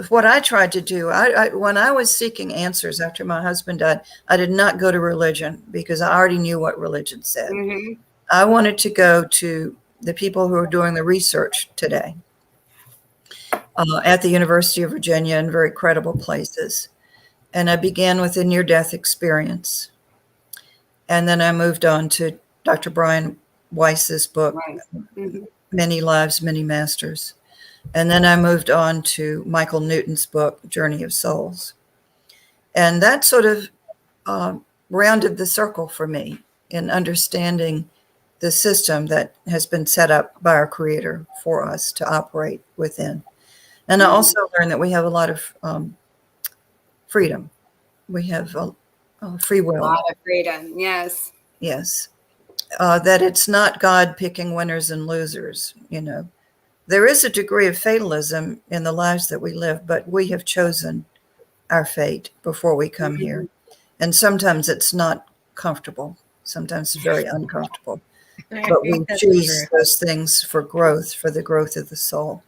what I tried to do, when I was seeking answers after my husband died, I did not go to religion because I already knew what religion said. Mm-hmm. I wanted to go to the people who are doing the research today at the University of Virginia in very credible places. And I began with a near-death experience. And then I moved on to Dr. Brian Weiss's book, Right. Mhm. Many Lives, Many Masters. And then I moved on to Michael Newton's book, Journey of Souls. And that sort of rounded the circle for me in understanding the system that has been set up by our Creator for us to operate within. And I also learned that we have a lot of freedom. We have free A will. lot of freedom. Yes. Yes. That it's not God picking winners and losers, There is a degree of fatalism in the lives that we live, but we have chosen our fate before we come here. And sometimes it's not comfortable. Sometimes it's very uncomfortable. But we That's choose true. those things for growth, for the growth of the soul.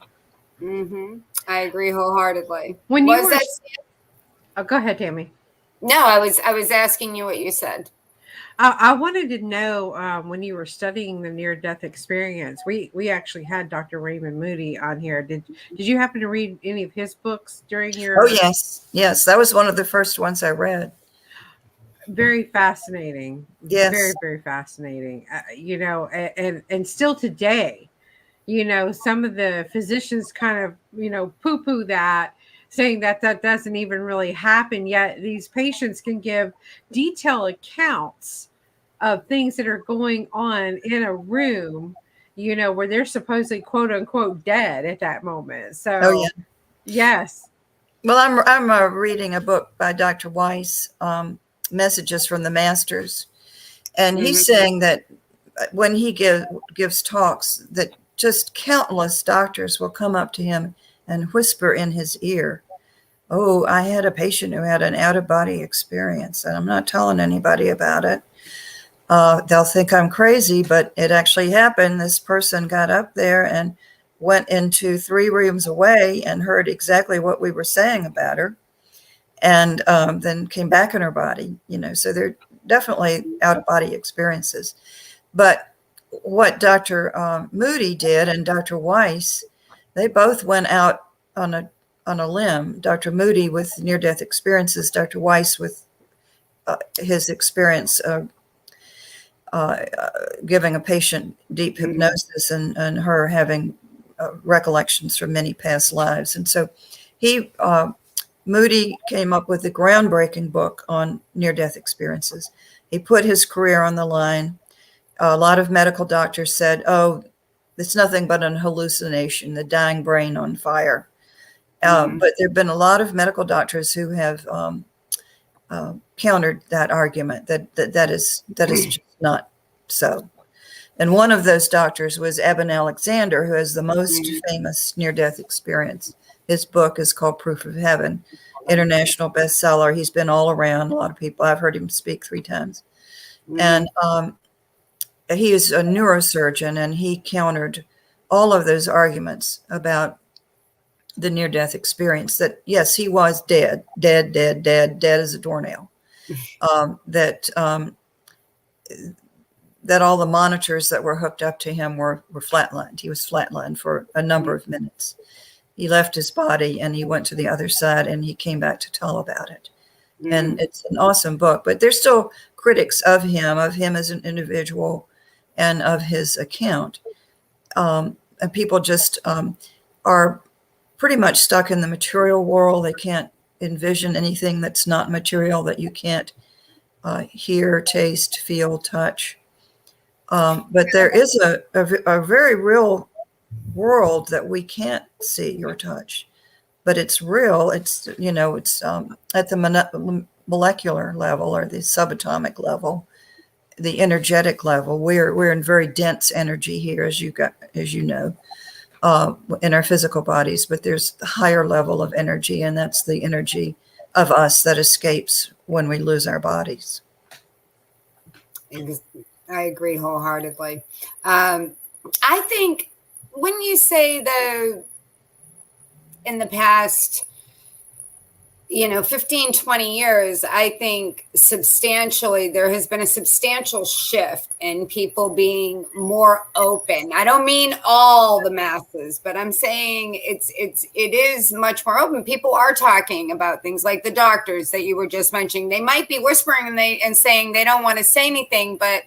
I agree wholeheartedly. When you Was were, that? oh, go ahead, Tammy. No, I was asking you what you said. I wanted to know when you were studying the near-death experience. We actually had Dr. Raymond Moody on here. Did you happen to read any of his books during your? Oh, yes. That was one of the first ones I read. Very fascinating. Yes. Very, very fascinating. And still today, some of the physicians kind of, poo-poo that, saying that doesn't even really happen. Yet these patients can give detailed accounts of things that are going on in a room, where they're supposedly quote unquote dead at that moment. So, Oh, yeah. Yes. Well, I'm reading a book by Dr. Weiss, Messages from the Masters. And he's saying that when he gives talks, that just countless doctors will come up to him and whisper in his ear, "Oh, I had a patient who had an out-of-body experience, and I'm not telling anybody about it. They'll think I'm crazy, but it actually happened. This person got up there and went into 3 rooms away and heard exactly what we were saying about her, and then came back in her body." So they're definitely out-of-body experiences. But what Dr. Moody did and Dr. Weiss, they both went out on a limb. Dr. Moody with near-death experiences, Dr. Weiss with his experience giving a patient deep hypnosis and her having recollections from many past lives. And so Moody came up with a groundbreaking book on near-death experiences. He put his career on the line. A lot of medical doctors said, "Oh, it's nothing but an hallucination, the dying brain on fire." But there have been a lot of medical doctors who have countered that argument, that is just not so. And one of those doctors was Eben Alexander, who has the most famous near-death experience. His book is called Proof of Heaven, international bestseller. He's been all around. A lot of people, I've heard him speak 3 times. And he is a neurosurgeon, and he countered all of those arguments about the near-death experience, that yes, he was dead as a doornail. That all the monitors that were hooked up to him were flatlined. He was flatlined for a number of minutes. He left his body and he went to the other side, and he came back to tell about it. And it's an awesome book, but there's still critics of him as an individual and of his account. And people just are pretty much stuck in the material world. They can't envision anything that's not material, that you can't hear, taste, feel, touch. But there is a very real world that we can't see or touch, but it's real. It's at the molecular level or the subatomic level, the energetic level. We're in very dense energy here, as you know, in our physical bodies. But there's the higher level of energy, and that's the energy of us that escapes when we lose our bodies. I agree wholeheartedly. I think when you say, though, in the past 15, 20 years, I think there has been a substantial shift in people being more open. I don't mean all the masses, but I'm saying it is much more open. People are talking about things like the doctors that you were just mentioning. They might be whispering and saying they don't want to say anything, but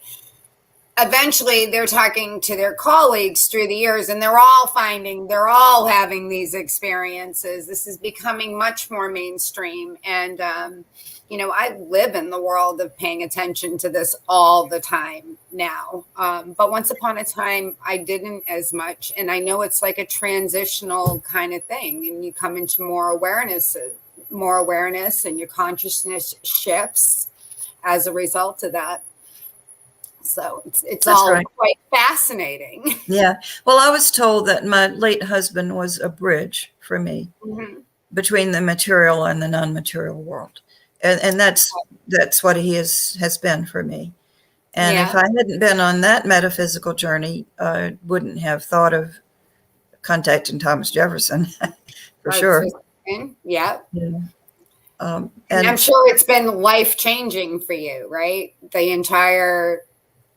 eventually they're talking to their colleagues through the years, and they're all having these experiences. This is becoming much more mainstream. And, I live in the world of paying attention to this all the time now. But once upon a time, I didn't as much. And I know it's like a transitional kind of thing. And you come into more awareness, and your consciousness shifts as a result of that. So it's That's all right. quite fascinating. Yeah. Well, I was told that my late husband was a bridge for me between the material and the non-material world. And that's what he has been for me. And if I hadn't been on that metaphysical journey, I wouldn't have thought of contacting Thomas Jefferson for sure. Yeah. And I'm sure it's been life-changing for you, right? The entire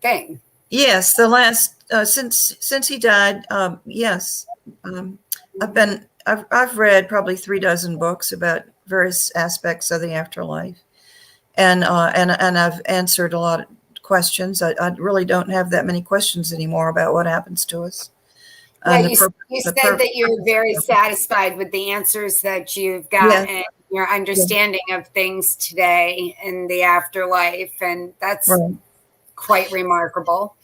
thing. Yes, the last since he died, yes, I've read probably 36 books about various aspects of the afterlife, and I've answered a lot of questions. I really don't have that many questions anymore about what happens to us. Yeah, you said that you're very satisfied with the answers that you've got and your understanding of things today in the afterlife, and that's quite remarkable.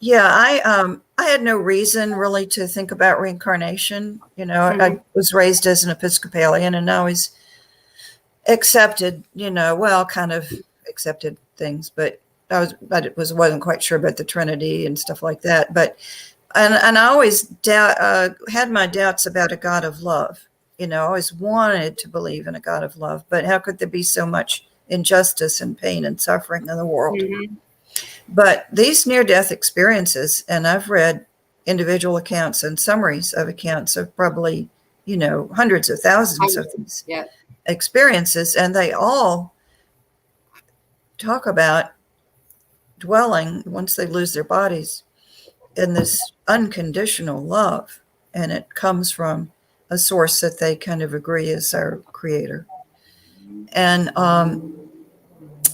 Yeah, I had no reason really to think about reincarnation. I was raised as an Episcopalian and I always accepted, kind of accepted things, but wasn't quite sure about the Trinity and stuff like that. But and I always had my doubts about a God of love. I always wanted to believe in a God of love, but how could there be so much injustice and pain and suffering in the world? But these near-death experiences, and I've read individual accounts and summaries of accounts of probably, hundreds of thousands of these experiences, and they all talk about dwelling, once they lose their bodies, in this unconditional love. And it comes from a source that they kind of agree is our creator. And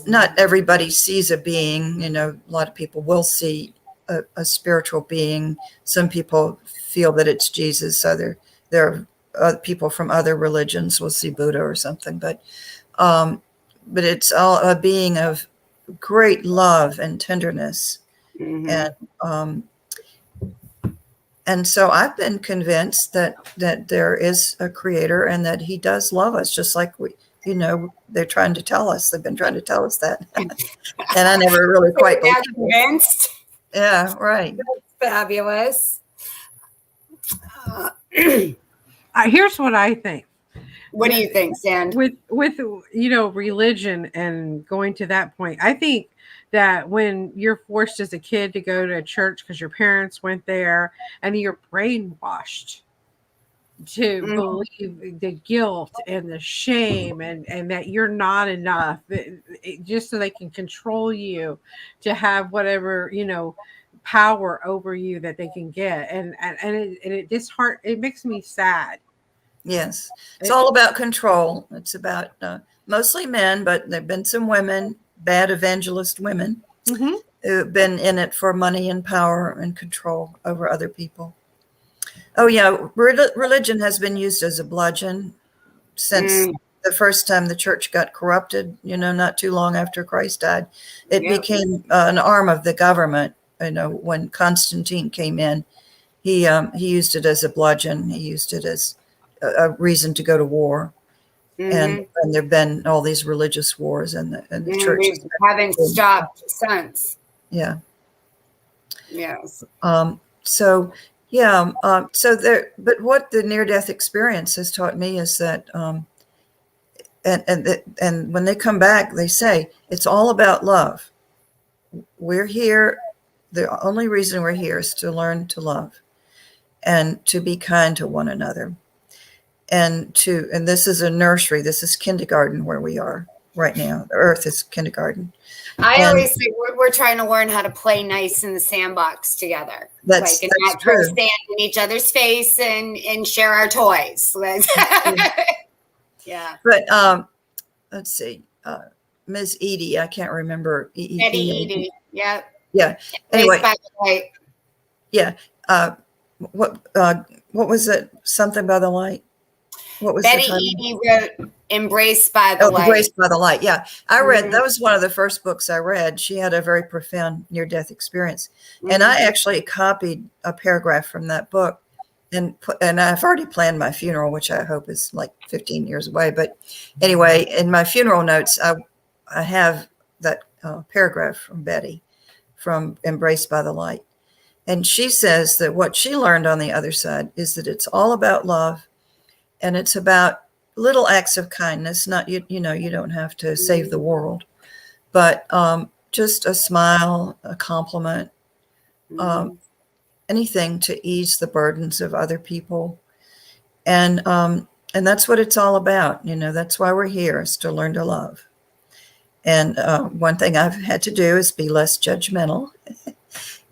not everybody sees a being. A lot of people will see a spiritual being. Some people feel that it's Jesus. There are other people from other religions will see Buddha or something. But it's all a being of great love and tenderness. And so I've been convinced that there is a creator and that he does love us, just like they're trying to tell us. They've been trying to tell us that. And I never really quite believed it. Convinced. Yeah, right. That's fabulous. Here's what I think. What do you think, Sand? With religion and going to that point, I think that when you're forced as a kid to go to a church because your parents went there and you're brainwashed to believe the guilt and the shame and that you're not enough, just so they can control you to have whatever, power over you that they can get. And it makes me sad. Yes. It's all about control. It's about mostly men, but there've been some women, bad evangelist women, who've been in it for money and power and control over other people. Oh, yeah. Religion has been used as a bludgeon since the first time the church got corrupted, not too long after Christ died. It became an arm of the government. When Constantine came in, he used it as a bludgeon. He used it as a reason to go to war. And there have been all these religious wars and the church haven't stopped since. Yeah. Yes. So but what the near-death experience has taught me is that and when they come back, they say it's all about love. We're here. The only reason we're here is to learn to love and to be kind to one another. and this is a nursery. This is kindergarten where we are right now. The earth is kindergarten. I always say we're trying to learn how to play nice in the sandbox together. That's not true. throw sand in each other's face and share our toys. Yeah. But let's see. Ms. Edie, I can't remember. Betty Edie. Yep. Yeah. Anyway. Yeah. What was it? Something by the light? What was Betty the title? Edie wrote Embraced by the Light. Embraced by the Light. Yeah. I read, that was one of the first books I read. She had a very profound near-death experience. And I actually copied a paragraph from that book and I've already planned my funeral, which I hope is like 15 years away. But anyway, in my funeral notes, I have that paragraph from Betty from Embraced by the Light. And she says that what she learned on the other side is that it's all about love, and it's about little acts of kindness. Not, you don't have to save the world, but just a smile, a compliment, anything to ease the burdens of other people. And that's what it's all about. That's why we're here, is to learn to love. And one thing I've had to do is be less judgmental.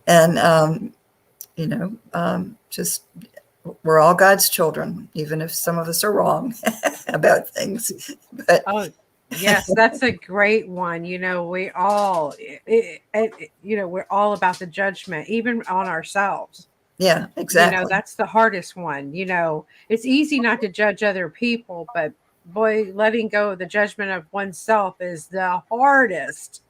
And, just we're all God's children, even if some of us are wrong about things. But yes, that's a great one. We all, we're all about the judgment, even on ourselves. Yeah, exactly. That's the hardest one. It's easy not to judge other people, but boy, letting go of the judgment of oneself is the hardest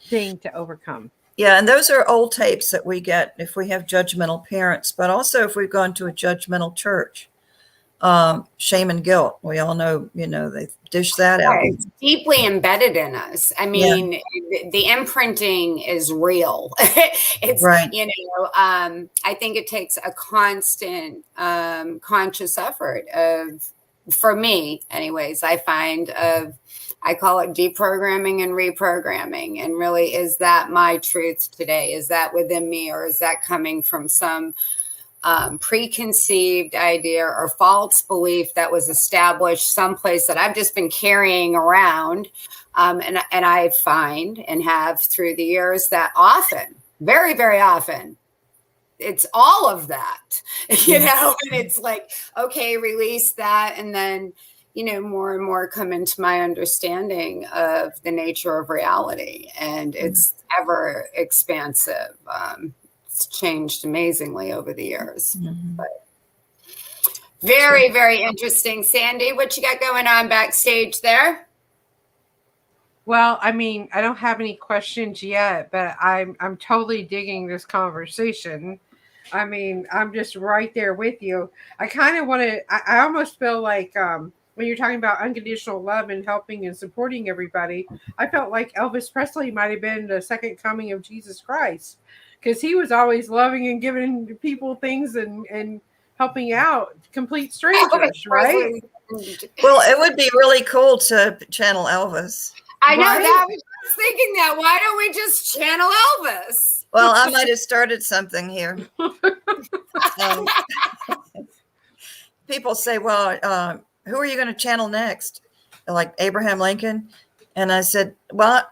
thing to overcome. Yeah, and those are old tapes that we get if we have judgmental parents, but also if we've gone to a judgmental church. Shame and guilt. We all know, they dish that out. It's deeply embedded in us. I mean, the imprinting is real. It's right. I think it takes a constant conscious effort for me anyways, I call it deprogramming and reprogramming. And really, is that my truth today? Is that within me, or is that coming from some preconceived idea or false belief that was established someplace that I've just been carrying around? And I find and have through the years that often, very, very often, it's all of that, and it's like, okay, release that. And then, more and more come into my understanding of the nature of reality, and it's ever expansive. It's changed amazingly over the years. But very, very interesting. Sandy, what you got going on backstage there? Well, I don't have any questions yet, but I'm totally digging this conversation. I'm just right there with you. I kind of want to, I almost feel like when you're talking about unconditional love and helping and supporting everybody, I felt like Elvis Presley might have been the second coming of Jesus Christ, because he was always loving and giving people things and helping out complete strangers, right? Well, it would be really cool to channel Elvis. I know that. I was thinking that. Why don't we just channel Elvis? Well, I might have started something here. People say, well, who are you going to channel next? Like Abraham Lincoln? And I said, well,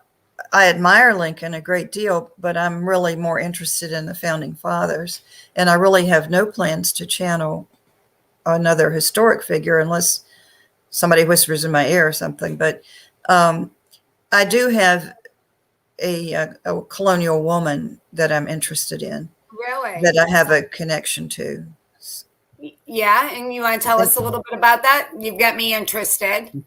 I admire Lincoln a great deal, but I'm really more interested in the founding fathers. And I really have no plans to channel another historic figure unless somebody whispers in my ear or something. But I do have a colonial woman that I'm interested in. Really? That I have a connection to. Yeah, and you want to tell us a little bit about that? You've got me interested.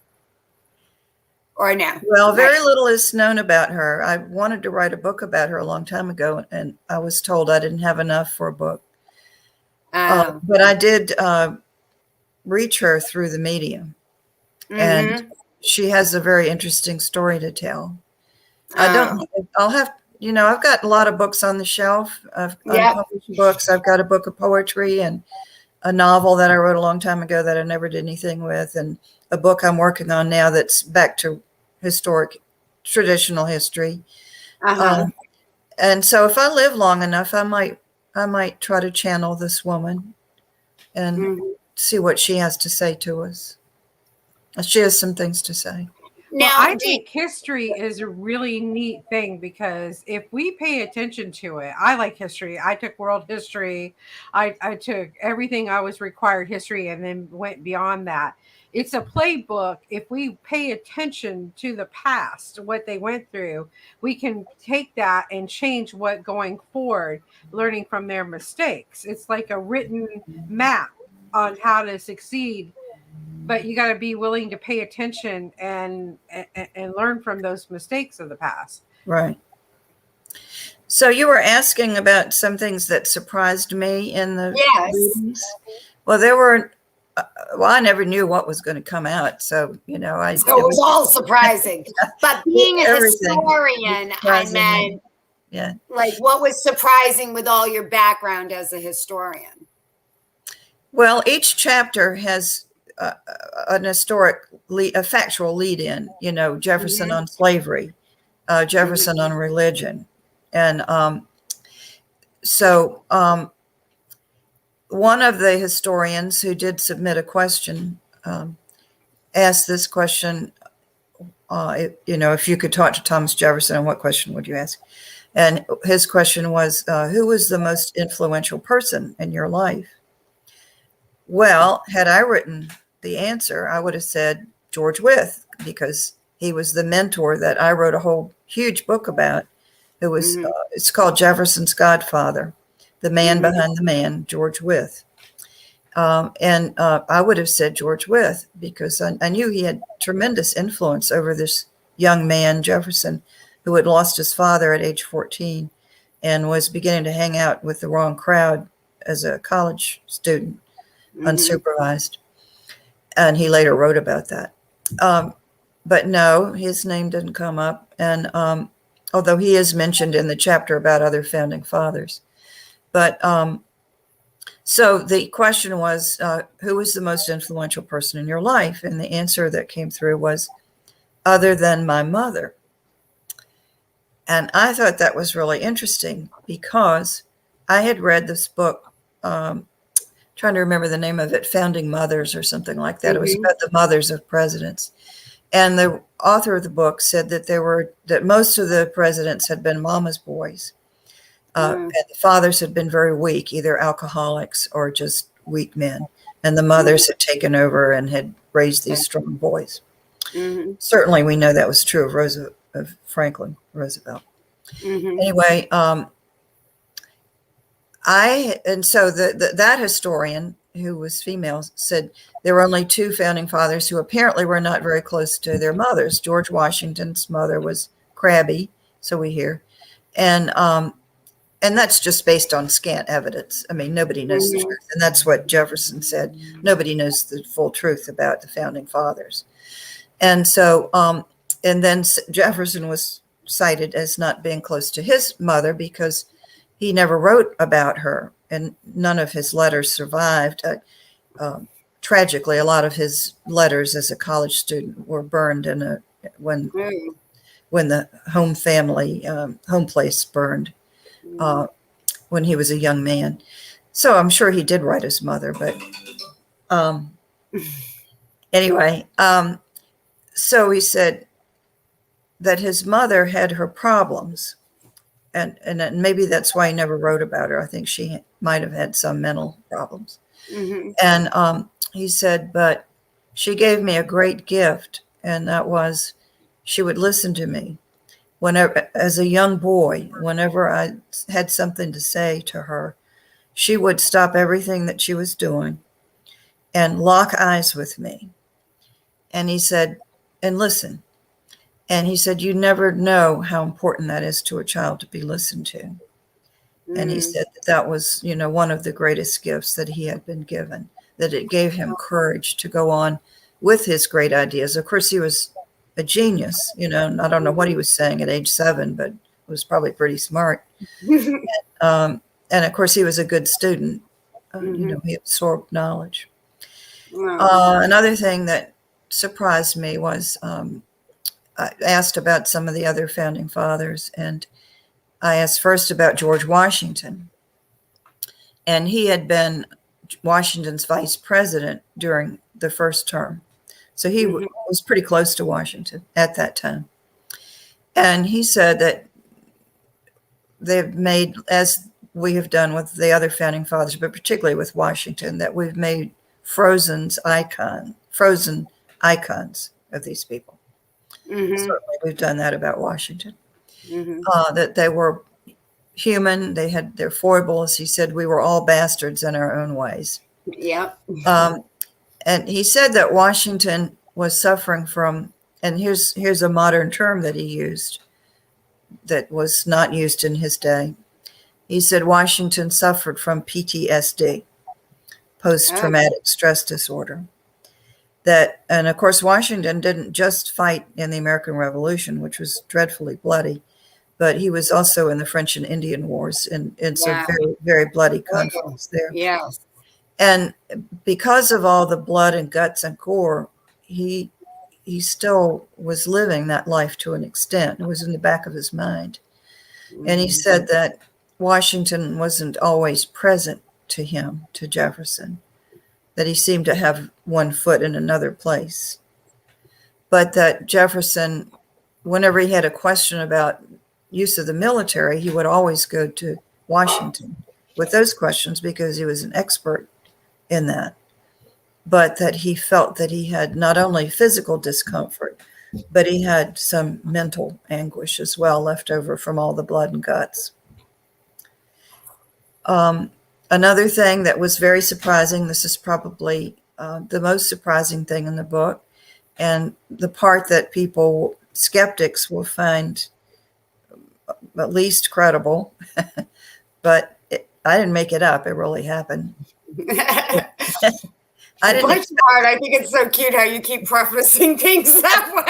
Or no? Well, very little is known about her. I wanted to write a book about her a long time ago, and I was told I didn't have enough for a book. But I did reach her through the medium, and she has a very interesting story to tell. I've got a lot of books on the shelf. Unpublished books. I've got a book of poetry and a novel that I wrote a long time ago that I never did anything with, and a book I'm working on now that's back to traditional history. And so if I live long enough, I might try to channel this woman and see what she has to say to us. She has some things to say. Well, Now, I think history is a really neat thing because if we pay attention to it, I like history. I took world history. I took everything I was required history and then went beyond that. It's a playbook. If we pay attention to the past, what they went through, we can take that and change what going forward, learning from their mistakes. It's like a written map on how to succeed, but you got to be willing to pay attention and learn from those mistakes of the past. Right. So you were asking about some things that surprised me in the readings. Well, there were. Well, I never knew what was going to come out, so so it was all surprising. But being a historian, I meant, like, what was surprising with all your background as a historian? Well, each chapter has an a factual lead-in. Jefferson on slavery, Jefferson on religion, and one of the historians who did submit a question asked this question, if you could talk to Thomas Jefferson, what question would you ask? And his question was, who was the most influential person in your life? Well, had I written the answer, I would have said George Wythe, because he was the mentor that I wrote a whole huge book about. It was, it's called Jefferson's Godfather. The man behind the man, George Wythe. And I would have said George Wythe because I knew he had tremendous influence over this young man, Jefferson, who had lost his father at age 14 and was beginning to hang out with the wrong crowd as a college student, unsupervised. And he later wrote about that. But no, his name didn't come up. And although he is mentioned in the chapter about other founding fathers. But so the question was, who was the most influential person in your life? And the answer that came through was, other than my mother. And I thought that was really interesting because I had read this book, trying to remember the name of it, Founding Mothers or something like that. It was about the mothers of presidents. And the author of the book said that most of the presidents had been mama's boys. And the fathers had been very weak, either alcoholics or just weak men. And the mothers had taken over and had raised these strong boys. Certainly, we know that was true of Franklin Roosevelt. Anyway, that historian, who was female, said there were only two founding fathers who apparently were not very close to their mothers. George Washington's mother was crabby, so we hear, and that's just based on scant evidence. I mean, nobody knows the truth. And that's what Jefferson said. Nobody knows the full truth about the founding fathers. And so, and then Jefferson was cited as not being close to his mother because he never wrote about her. And none of his letters survived. Tragically, a lot of his letters as a college student were burned when the home place burned. When he was a young man. So I'm sure he did write his mother, but anyway, so he said that his mother had her problems, and maybe that's why he never wrote about her. I think she might have had some mental problems. And he said, but she gave me a great gift, and that was she would listen to me. Whenever, as a young boy, whenever I had something to say to her, she would stop everything that she was doing and lock eyes with me. And he said, and listen. And he said, you never know how important that is to a child to be listened to. And he said that was, one of the greatest gifts that he had been given, that it gave him courage to go on with his great ideas. Of course, he was a genius, I don't know what he was saying at age 7, but was probably pretty smart. And of course, he was a good student. He absorbed knowledge. Another thing that surprised me was I asked about some of the other founding fathers, and I asked first about George Washington. And he had been Washington's vice president during the first term. So he was pretty close to Washington at that time. And he said that they've made, as we have done with the other founding fathers, but particularly with Washington, that we've made frozen icons of these people. Certainly we've done that about Washington. That they were human, they had their foibles. He said we were all bastards in our own ways. Yeah. And he said that Washington was suffering from, and here's a modern term that he used that was not used in his day. He said Washington suffered from PTSD, post-traumatic stress disorder. That, and of course, Washington didn't just fight in the American Revolution, which was dreadfully bloody, but he was also in the French and Indian Wars and some very, very bloody conflicts there. Yes. And because of all the blood and guts and gore, he still was living that life to an extent. It was in the back of his mind. And he said that Washington wasn't always present to him, to Jefferson, that he seemed to have one foot in another place. But that Jefferson, whenever he had a question about use of the military, he would always go to Washington with those questions because he was an expert in that. But that he felt that he had not only physical discomfort, but he had some mental anguish as well left over from all the blood and guts. Another thing that was very surprising, this is probably the most surprising thing in the book, and the part that skeptics will find at least credible, but I didn't make it up. It really happened. I think it's so cute how you keep prefacing things that way.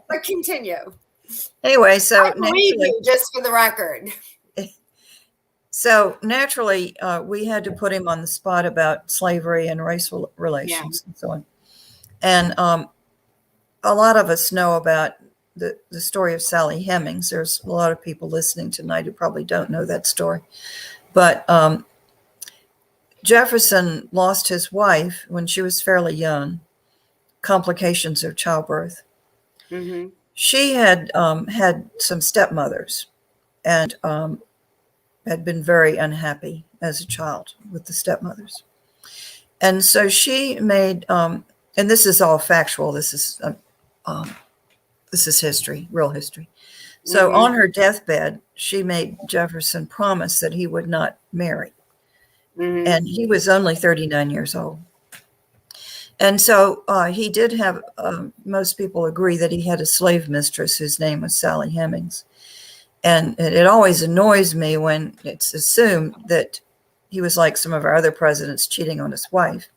But continue. Anyway, so I believe you, just for the record. So naturally, we had to put him on the spot about slavery and race relations and so on. And a lot of us know about the story of Sally Hemings. There's a lot of people listening tonight who probably don't know that story. But Jefferson lost his wife when she was fairly young, complications of childbirth. She had had some stepmothers and had been very unhappy as a child with the stepmothers. And so she made, and this is all factual, this is history, real history. So on her deathbed, she made Jefferson promise that he would not marry. And he was only 39 years old. And so he did have, most people agree that he had a slave mistress whose name was Sally Hemings. And it always annoys me when it's assumed that he was like some of our other presidents cheating on his wife.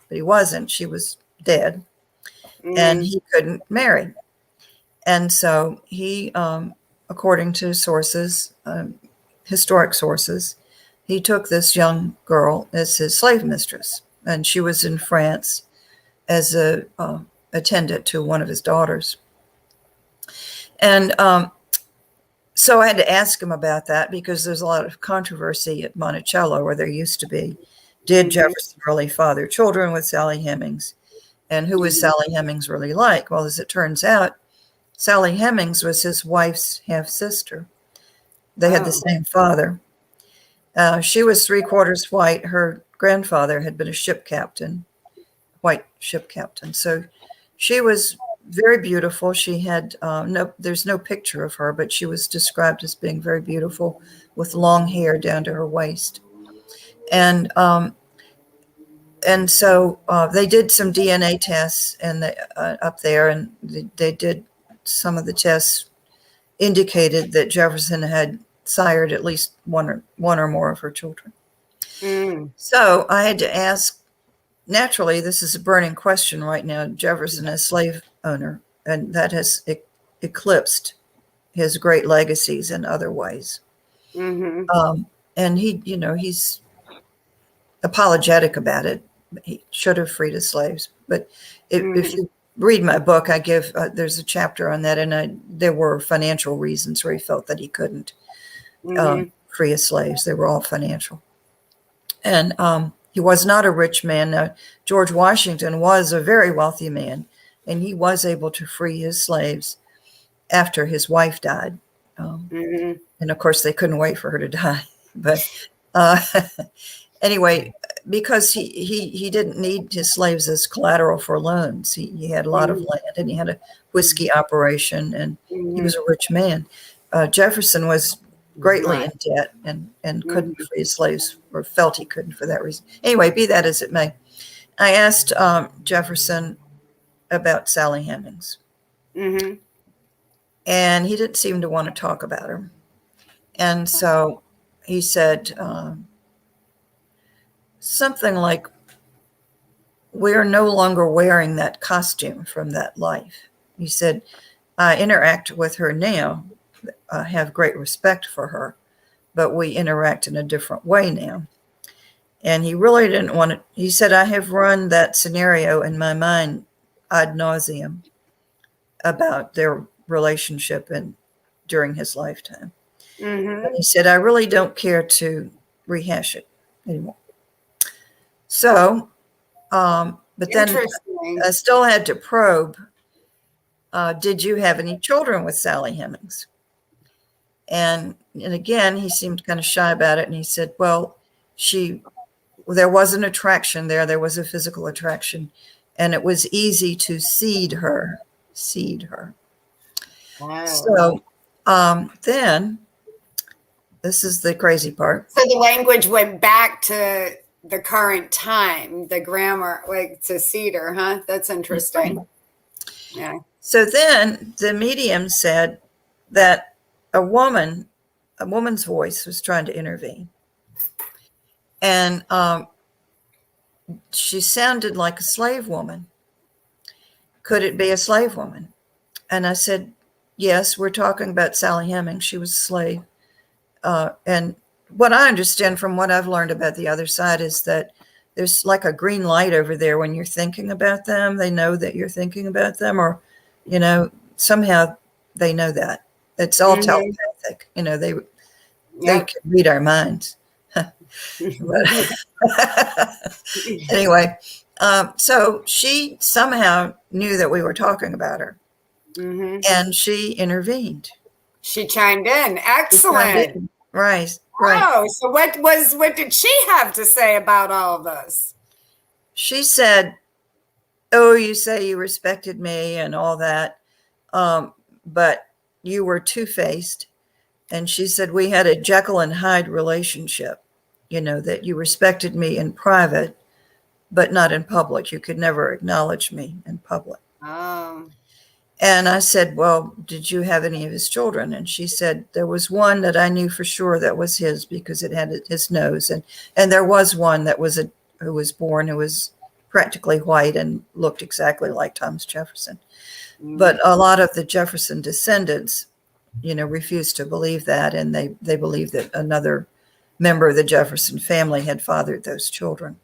But he wasn't. She was dead. And he couldn't marry. And so he, according to sources, historic sources, he took this young girl as his slave mistress. And she was in France as a attendant to one of his daughters. And so I had to ask him about that because there's a lot of controversy at Monticello where there used to be. Did Jefferson really father children with Sally Hemings? And who was Sally Hemings really like? Well, as it turns out, Sally Hemings was his wife's half-sister. They had the same father. She was 3/4 white. Her grandfather had been a ship captain, white ship captain. So she was very beautiful. She had there's no picture of her, but she was described as being very beautiful with long hair down to her waist. And so they did some DNA tests up there, and they did some of the tests indicated that Jefferson had sired at least one or more of her children. So I had to ask, naturally, this is a burning question right now, Jefferson as slave owner, and that has eclipsed his great legacies in other ways. And he's apologetic about it. He should have freed his slaves. But if you read my book, I give, there's a chapter on that, and there were financial reasons where he felt that he couldn't free his slaves. They were all financial. And He was not a rich man. Now, George Washington was a very wealthy man, and he was able to free his slaves after his wife died. And of course, they couldn't wait for her to die. But anyway, because he didn't need his slaves as collateral for loans. He had a lot of land, and he had a whiskey operation, and he was a rich man. Jefferson was greatly in debt and couldn't free his slaves, or felt he couldn't for that reason. Anyway, be that as it may, I asked Jefferson about Sally Hemings. And he didn't seem to want to talk about her. And so he said something like, "We're no longer wearing that costume from that life." He said, "I interact with her now, have great respect for her, but we interact in a different way now." And he really didn't want to. He said, "I have run that scenario in my mind ad nauseum about their relationship and during his lifetime." And he said, "I really don't care to rehash it anymore." So, but then I still had to probe, did you have any children with Sally Hemings? And again, he seemed kind of shy about it. And he said, well, there was an attraction there. There was a physical attraction, and it was easy to seed her. Wow. So then, this is the crazy part. So the language went back to the current time, the grammar, like to cedar, huh? That's interesting. Yeah. So then the medium said that a woman's voice was trying to intervene. And she sounded like a slave woman. Could it be a slave woman? And I said, yes, we're talking about Sally Hemings. She was a slave. And what I understand from what I've learned about the other side is that there's like a green light over there when you're thinking about them. They know that you're thinking about them, or, somehow they know that. It's all telepathic. They can read our minds. Anyway, so she somehow knew that we were talking about her, and she intervened. She chimed in. Excellent. Right. Oh, so what did she have to say about all of this? She said, "Oh, you say you respected me and all that, but you were two-faced." And she said, "We had a Jekyll and Hyde relationship, that you respected me in private, but not in public. You could never acknowledge me in public." Oh. And I said, "Well, did you have any of his children?" And she said, "There was one that I knew for sure that was his because it had his nose. And there was one that was who was born, who was practically white and looked exactly like Thomas Jefferson." But a lot of the Jefferson descendants, refused to believe that. And they believed that another member of the Jefferson family had fathered those children.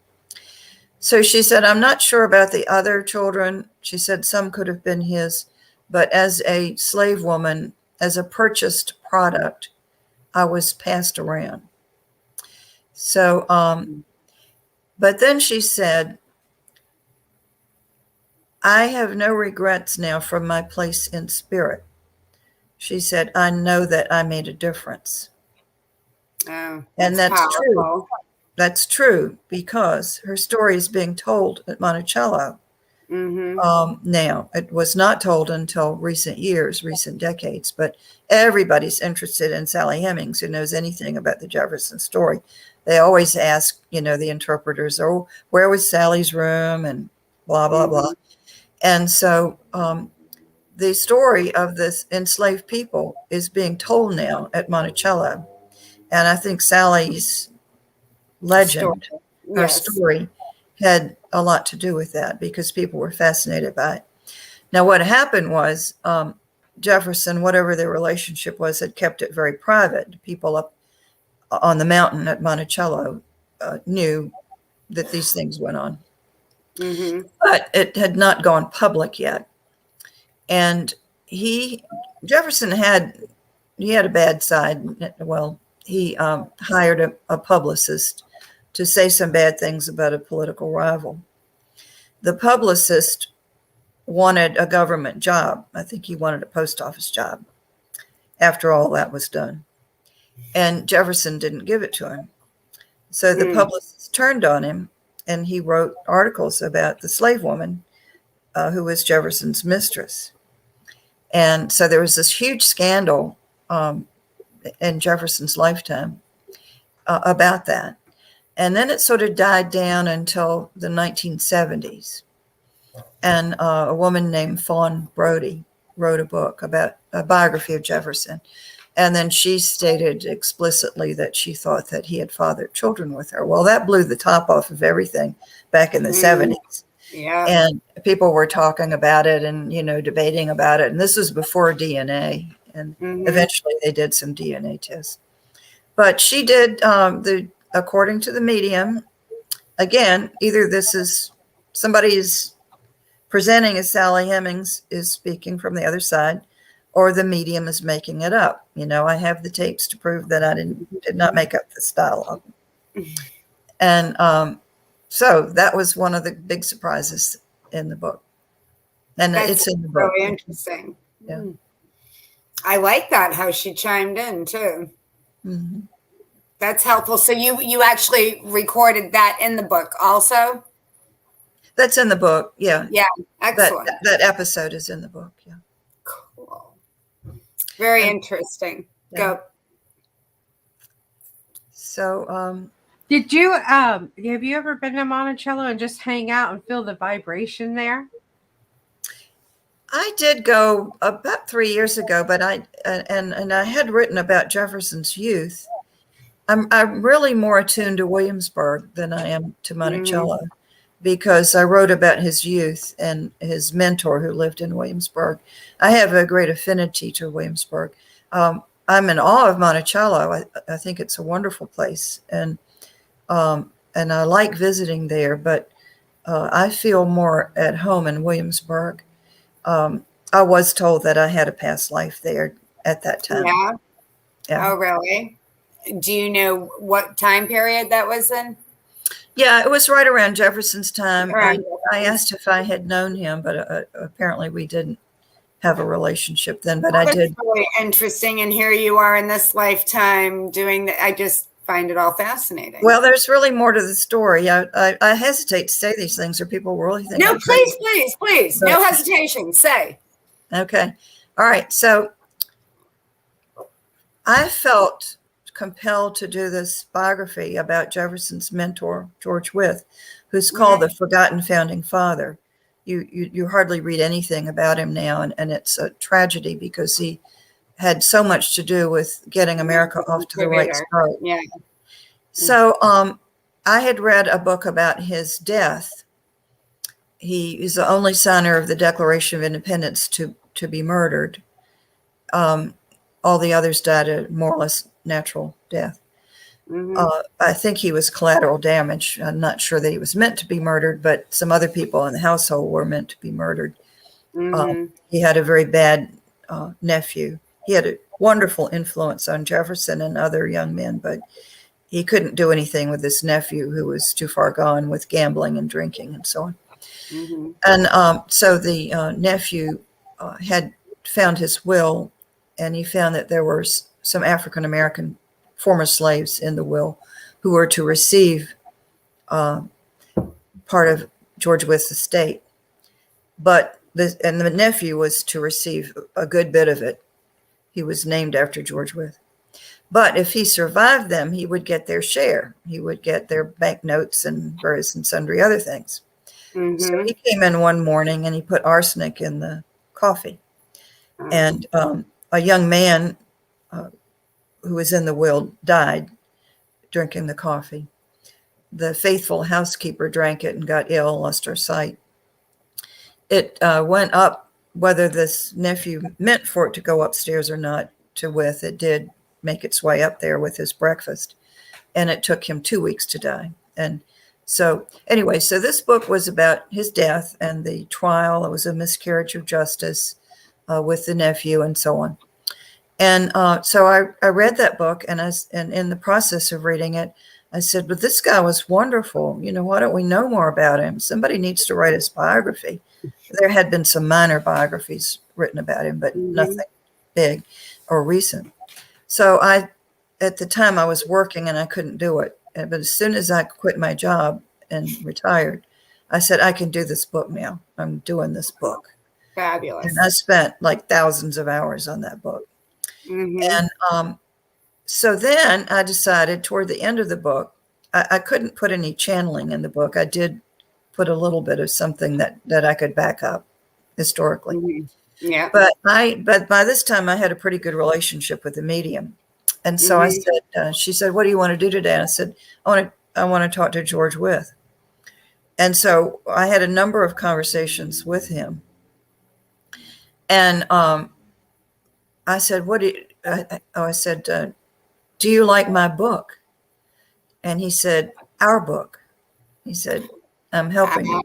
So she said, "I'm not sure about the other children." She said some could have been his. But as a slave woman, as a purchased product, I was passed around. So, but then she said, "I have no regrets now from my place in spirit." She said, "I know that I made a difference." Oh, and that's powerful. True. That's true because her story is being told at Monticello. Now, it was not told until recent decades, but everybody's interested in Sally Hemings who knows anything about the Jefferson story. They always ask, the interpreters, "Oh, where was Sally's room?" and blah, blah, blah. And so the story of this enslaved people is being told now at Monticello. And I think Sally's legend, her story, had a lot to do with that because people were fascinated by it. Now, what happened was Jefferson, whatever their relationship was, had kept it very private. People up on the mountain at Monticello knew that these things went on. But it had not gone public yet. And Jefferson had a bad side. Well, he hired a publicist to say some bad things about a political rival. The publicist wanted a government job. I think he wanted a post office job after all that was done. And Jefferson didn't give it to him. So the publicist turned on him, and he wrote articles about the slave woman who was Jefferson's mistress. And so there was this huge scandal in Jefferson's lifetime about that. And then it sort of died down until the 1970s. And a woman named Fawn Brodie wrote a book about a biography of Jefferson. And then she stated explicitly that she thought that he had fathered children with her. Well, that blew the top off of everything back in the 70s. Yeah. And people were talking about it and, debating about it. And this was before DNA. And eventually they did some DNA tests. But she did, according to the medium, again, either this is somebody is presenting as Sally Hemings is speaking from the other side, or the medium is making it up. I have the tapes to prove that I did not make up this dialogue. And so that was one of the big surprises in the book. And it's in the book. Really interesting. Yeah. I like that, how she chimed in too. Mm-hmm. That's helpful. So you actually recorded that in the book also? That's in the book. Yeah. Yeah. Excellent. That episode is in the book. Yeah. Cool. Very interesting. Yeah. Go. So, Did you have you ever been to Monticello and just hang out and feel the vibration there? I did go about 3 years ago, but I had written about Jefferson's youth. I'm really more attuned to Williamsburg than I am to Monticello, because I wrote about his youth and his mentor who lived in Williamsburg. I have a great affinity to Williamsburg. I'm in awe of Monticello. I think it's a wonderful place, and I like visiting there. But I feel more at home in Williamsburg. I was told that I had a past life there at that time. Yeah. Yeah. Oh, really? Do you know what time period that was in? Yeah, it was right around Jefferson's time. Around I asked if I had known him, but apparently we didn't have a relationship then. But I That's did. really interesting. And here you are in this lifetime doing that. I just find it all fascinating. Well, there's really more to the story. I hesitate to say these things, or people will really think. No, I'm crazy. please. But- No hesitation. Say. Okay. All right. So I felt compelled to do this biography about Jefferson's mentor, George Wythe, who's called the Forgotten Founding Father. You hardly read anything about him now, and it's a tragedy because he had so much to do with getting America off to the right start. Yeah. So I had read a book about his death. He is the only signer of the Declaration of Independence to be murdered. All the others died a more or less natural death. I think he was collateral damage. I'm not sure that he was meant to be murdered, but some other people in the household were meant to be murdered. He had a very bad nephew. He had a wonderful influence on Jefferson and other young men, but he couldn't do anything with his nephew, who was too far gone with gambling and drinking and so on. And so the nephew had found his will, and he found that there were some African-American former slaves in the will who were to receive part of George Wythe's estate. But the nephew was to receive a good bit of it. He was named after George Wythe. But if he survived them, he would get their share. He would get their banknotes and various and sundry other things. So he came in one morning and he put arsenic in the coffee. And a young man who was in the will died drinking the coffee. The faithful housekeeper drank it and got ill, lost her sight. It went up, whether this nephew meant for it to go upstairs or not, to Wythe. It did make its way up there with his breakfast. And it took him 2 weeks to die. And so anyway, so this book was about his death and the trial. It was a miscarriage of justice with the nephew and so on. And so I read that book, and in the process of reading it, I said, but this guy was wonderful. Why don't we know more about him? Somebody needs to write his biography. There had been some minor biographies written about him, but nothing big or recent. So at the time I was working and I couldn't do it. But as soon as I quit my job and retired, I said, I can do this book now. I'm doing this book. Fabulous. And I spent like thousands of hours on that book. And so then I decided toward the end of the book, I couldn't put any channeling in the book. I did put a little bit of something that I could back up historically. Yeah. But by this time I had a pretty good relationship with the medium. And so I said, she said, what do you want to do today? And I said, I want to talk to George Wythe. And so I had a number of conversations with him. And I said, I said, do you like my book? And he said, our book. He said, I'm helping you.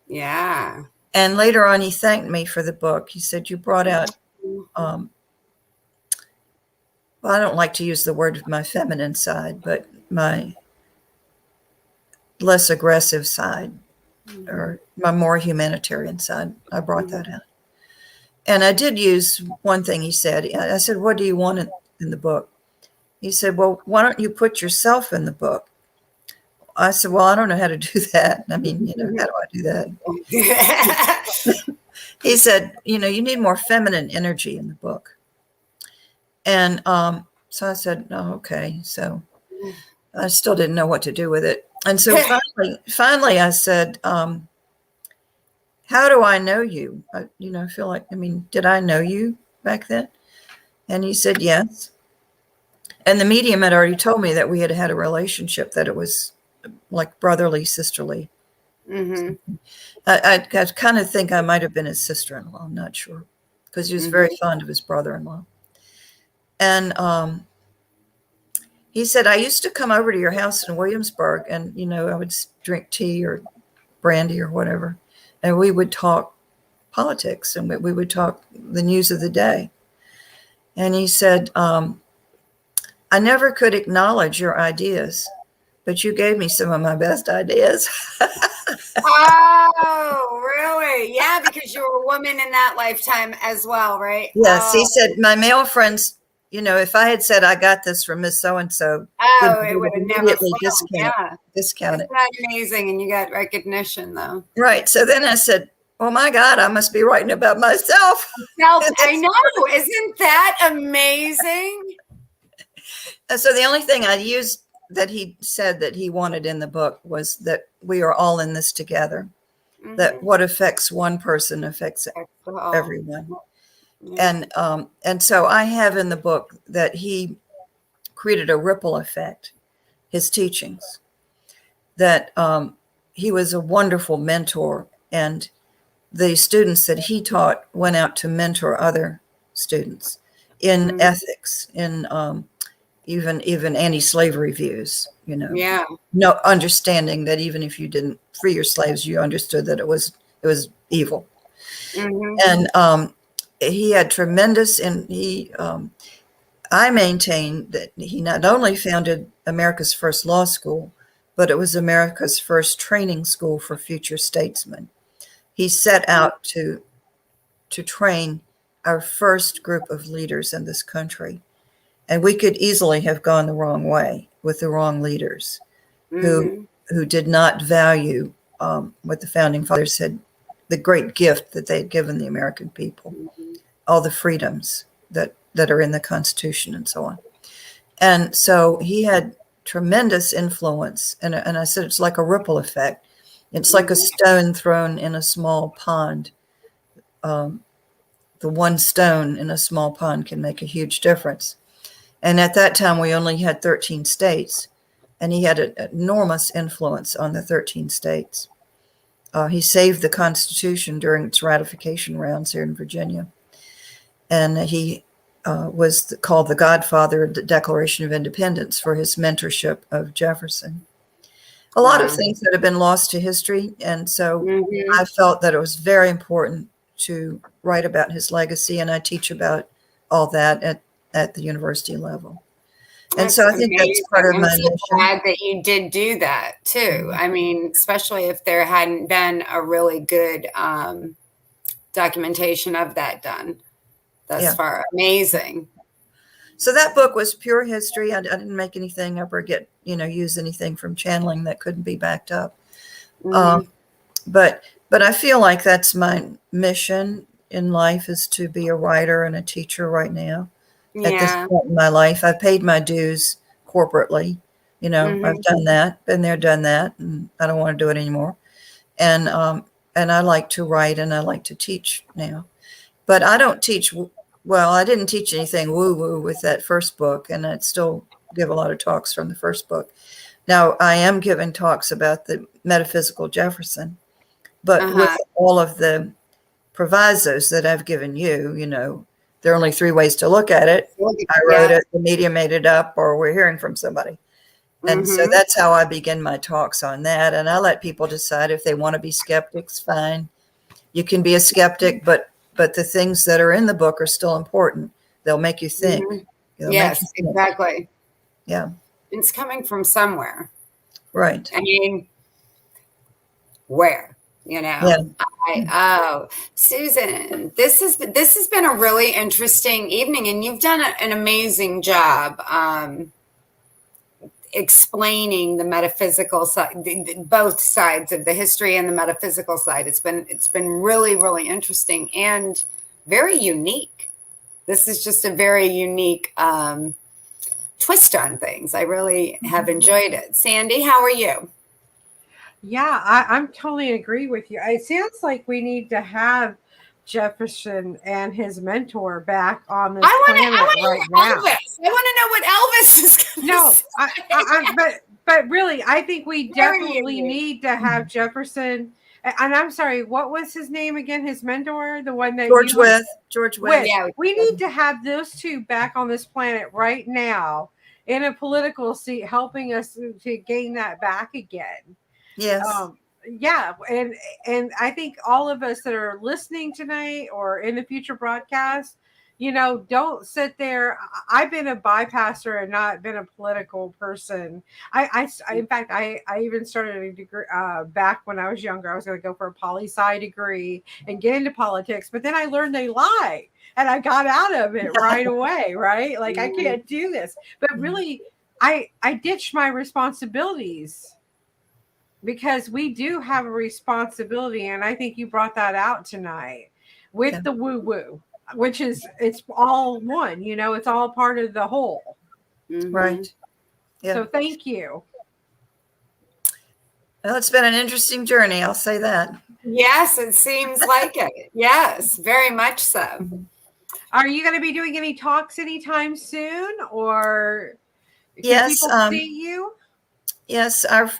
Yeah. And later on, he thanked me for the book. He said, you brought out, well, I don't like to use the word my feminine side, but my less aggressive side or my more humanitarian side. I brought that out. And I did use one thing he said. I said, what do you want in the book? He said, well, why don't you put yourself in the book? I said, well, I don't know how to do that. I mean, how do I do that? He said, you need more feminine energy in the book. And so I said, oh, okay. So I still didn't know what to do with it. And so finally I said, how do I know you? I feel like, did I know you back then? And he said, yes. And the medium had already told me that we had had a relationship, that it was like brotherly, sisterly. I kind of think I might have been his sister-in-law. I'm not sure, because he was very fond of his brother-in-law. And he said, I used to come over to your house in Williamsburg and, I would drink tea or brandy or whatever. And we would talk politics and we would talk the news of the day. And he said, I never could acknowledge your ideas, but you gave me some of my best ideas. Oh, really? Yeah, because you were a woman in that lifetime as well, right? Yes. He said, my male friends, if I had said I got this from Miss So-and-so, it would have never discount it. Isn't that amazing? And you got recognition, though. Right. So then I said, oh my God, I must be writing about myself. I know. Isn't that amazing? So the only thing I used that he said that he wanted in the book was that we are all in this together, that what affects one person affects everyone. Yeah. And so I have in the book that he created a ripple effect, his teachings, that he was a wonderful mentor, and the students that he taught went out to mentor other students in ethics, in even anti-slavery views, Yeah. No, understanding that even if you didn't free your slaves, you understood that it was evil. And he had tremendous, and I maintain that he not only founded America's first law school, but it was America's first training school for future statesmen. He set out to train our first group of leaders in this country. And we could easily have gone the wrong way with the wrong leaders who did not value what the founding fathers had, the great gift that they had given the American people, all the freedoms that are in the Constitution and so on. And so he had tremendous influence. And I said, it's like a ripple effect. It's like a stone thrown in a small pond. The one stone in a small pond can make a huge difference. And at that time, we only had 13 states, and he had an enormous influence on the 13 states. He saved the Constitution during its ratification rounds here in Virginia. And he was called the Godfather of the Declaration of Independence for his mentorship of Jefferson. A lot of things that have been lost to history. And so I felt that it was very important to write about his legacy, and I teach about all that at the university level. And so I think that's part of my I'm so mission. glad that you did do that too. I mean, especially if there hadn't been a really good documentation of that done thus far. Amazing. So that book was pure history. I didn't make anything up or use anything from channeling that couldn't be backed up. But I feel like that's my mission in life, is to be a writer and a teacher right now. At this point in my life, I've paid my dues corporately. I've done that, been there, done that, and I don't want to do it anymore. And I like to write and I like to teach now. But I don't teach. Well, I didn't teach anything woo-woo with that first book, and I'd still give a lot of talks from the first book. Now, I am giving talks about the Metaphysical Jefferson, but with all of the provisos that I've given you, there are only 3 ways to look at it. I wrote it, the media made it up, or we're hearing from somebody. And so that's how I begin my talks on that. And I let people decide if they want to be skeptics, fine. You can be a skeptic, but the things that are in the book are still important. They'll make you think. Yes, exactly. Yeah. It's coming from somewhere. Right. I mean, where? Susan, this has been a really interesting evening, and you've done an amazing job explaining the metaphysical side, both sides of the history and the metaphysical side. It's been really, really interesting and very unique. This is just a very unique twist on things. I really have enjoyed it. Sandy, how are you? Yeah, I'm totally agree with you. It sounds like we need to have Jefferson and his mentor back on this planet right now. Elvis. I want to know what Elvis is going to say. But really, I think we definitely need to have Jefferson. And I'm sorry, what was his name again? His mentor, the one that George Wythe. Yeah, we need to have those two back on this planet right now in a political seat, helping us to gain that back again. Yes. Yeah, and I think all of us that are listening tonight or in the future broadcast, don't sit there. I've been a bypasser and not been a political person. In fact, I even started a degree back when I was younger. I was going to go for a poli-sci degree and get into politics, but then I learned they lie, and I got out of it right away. Right, like I can't do this. But really, I ditched my responsibilities. Because we do have a responsibility, and I think you brought that out tonight with the woo-woo, which is, it's all one, it's all part of the whole. Right. Yeah. So thank you. Well, it's been an interesting journey, I'll say that. Yes, it seems like it. Yes, very much so. Are you going to be doing any talks anytime soon, or can people see you? Yes, our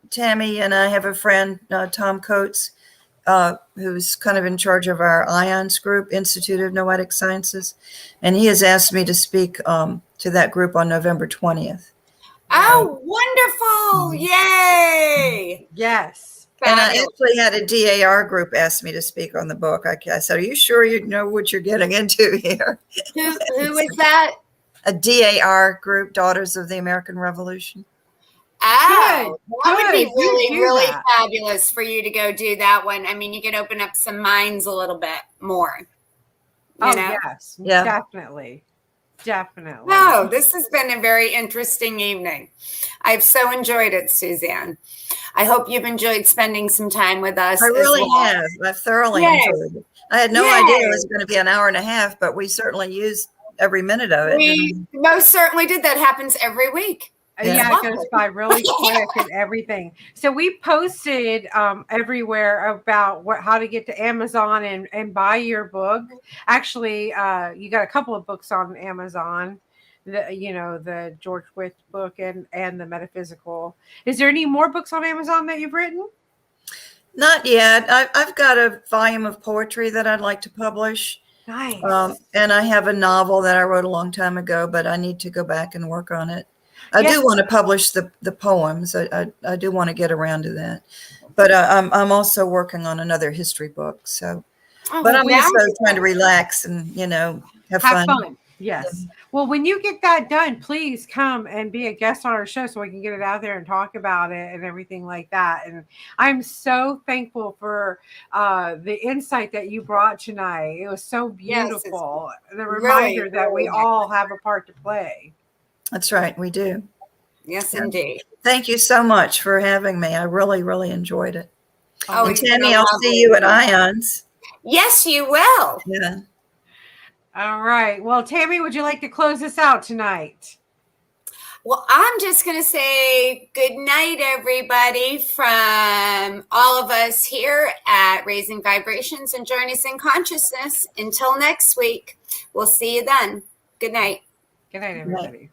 Tammy and I have a friend, Tom Coates, who's kind of in charge of our IONS group, Institute of Noetic Sciences. And he has asked me to speak to that group on November 20th. Oh, wonderful. Yay. Yes. And I actually had a DAR group ask me to speak on the book. I said, are you sure you know what you're getting into here? Who is that? A DAR group, Daughters of the American Revolution. Oh, that would be really fabulous for you to go do that one. I mean, you could open up some minds a little bit more. Yes, definitely. Oh, this has been a very interesting evening. I've so enjoyed it, Suzanne. I hope you've enjoyed spending some time with us. I really have. I've thoroughly enjoyed it. I had no idea it was going to be an hour and a half, but we certainly used every minute of it. We most certainly did. That happens every week. Yeah, it goes by really quick and everything. So we posted everywhere about how to get to Amazon and buy your book. Actually, you got a couple of books on Amazon. The George Wythe book and the Metaphysical. Is there any more books on Amazon that you've written? Not yet. I've got a volume of poetry that I'd like to publish. Nice. And I have a novel that I wrote a long time ago, but I need to go back and work on it. I do want to publish the poems. I do want to get around to that, but I'm also working on another history book. So, but I'm also trying to relax and have fun. Yes. Well, when you get that done, please come and be a guest on our show so we can get it out there and talk about it and everything like that. And I'm so thankful for the insight that you brought tonight. It was so beautiful. The reminder that we all have a part to play. That's right. We do. Yes, indeed. Thank you so much for having me. I really, really enjoyed it. Oh, and Tammy, I'll see you at Ions. Yes, you will. Yeah. All right. Well, Tammy, would you like to close us out tonight? Well, I'm just going to say good night, everybody, from all of us here at Raising Vibrations and Journeys in Consciousness. Until next week, we'll see you then. Good night. Good night, everybody.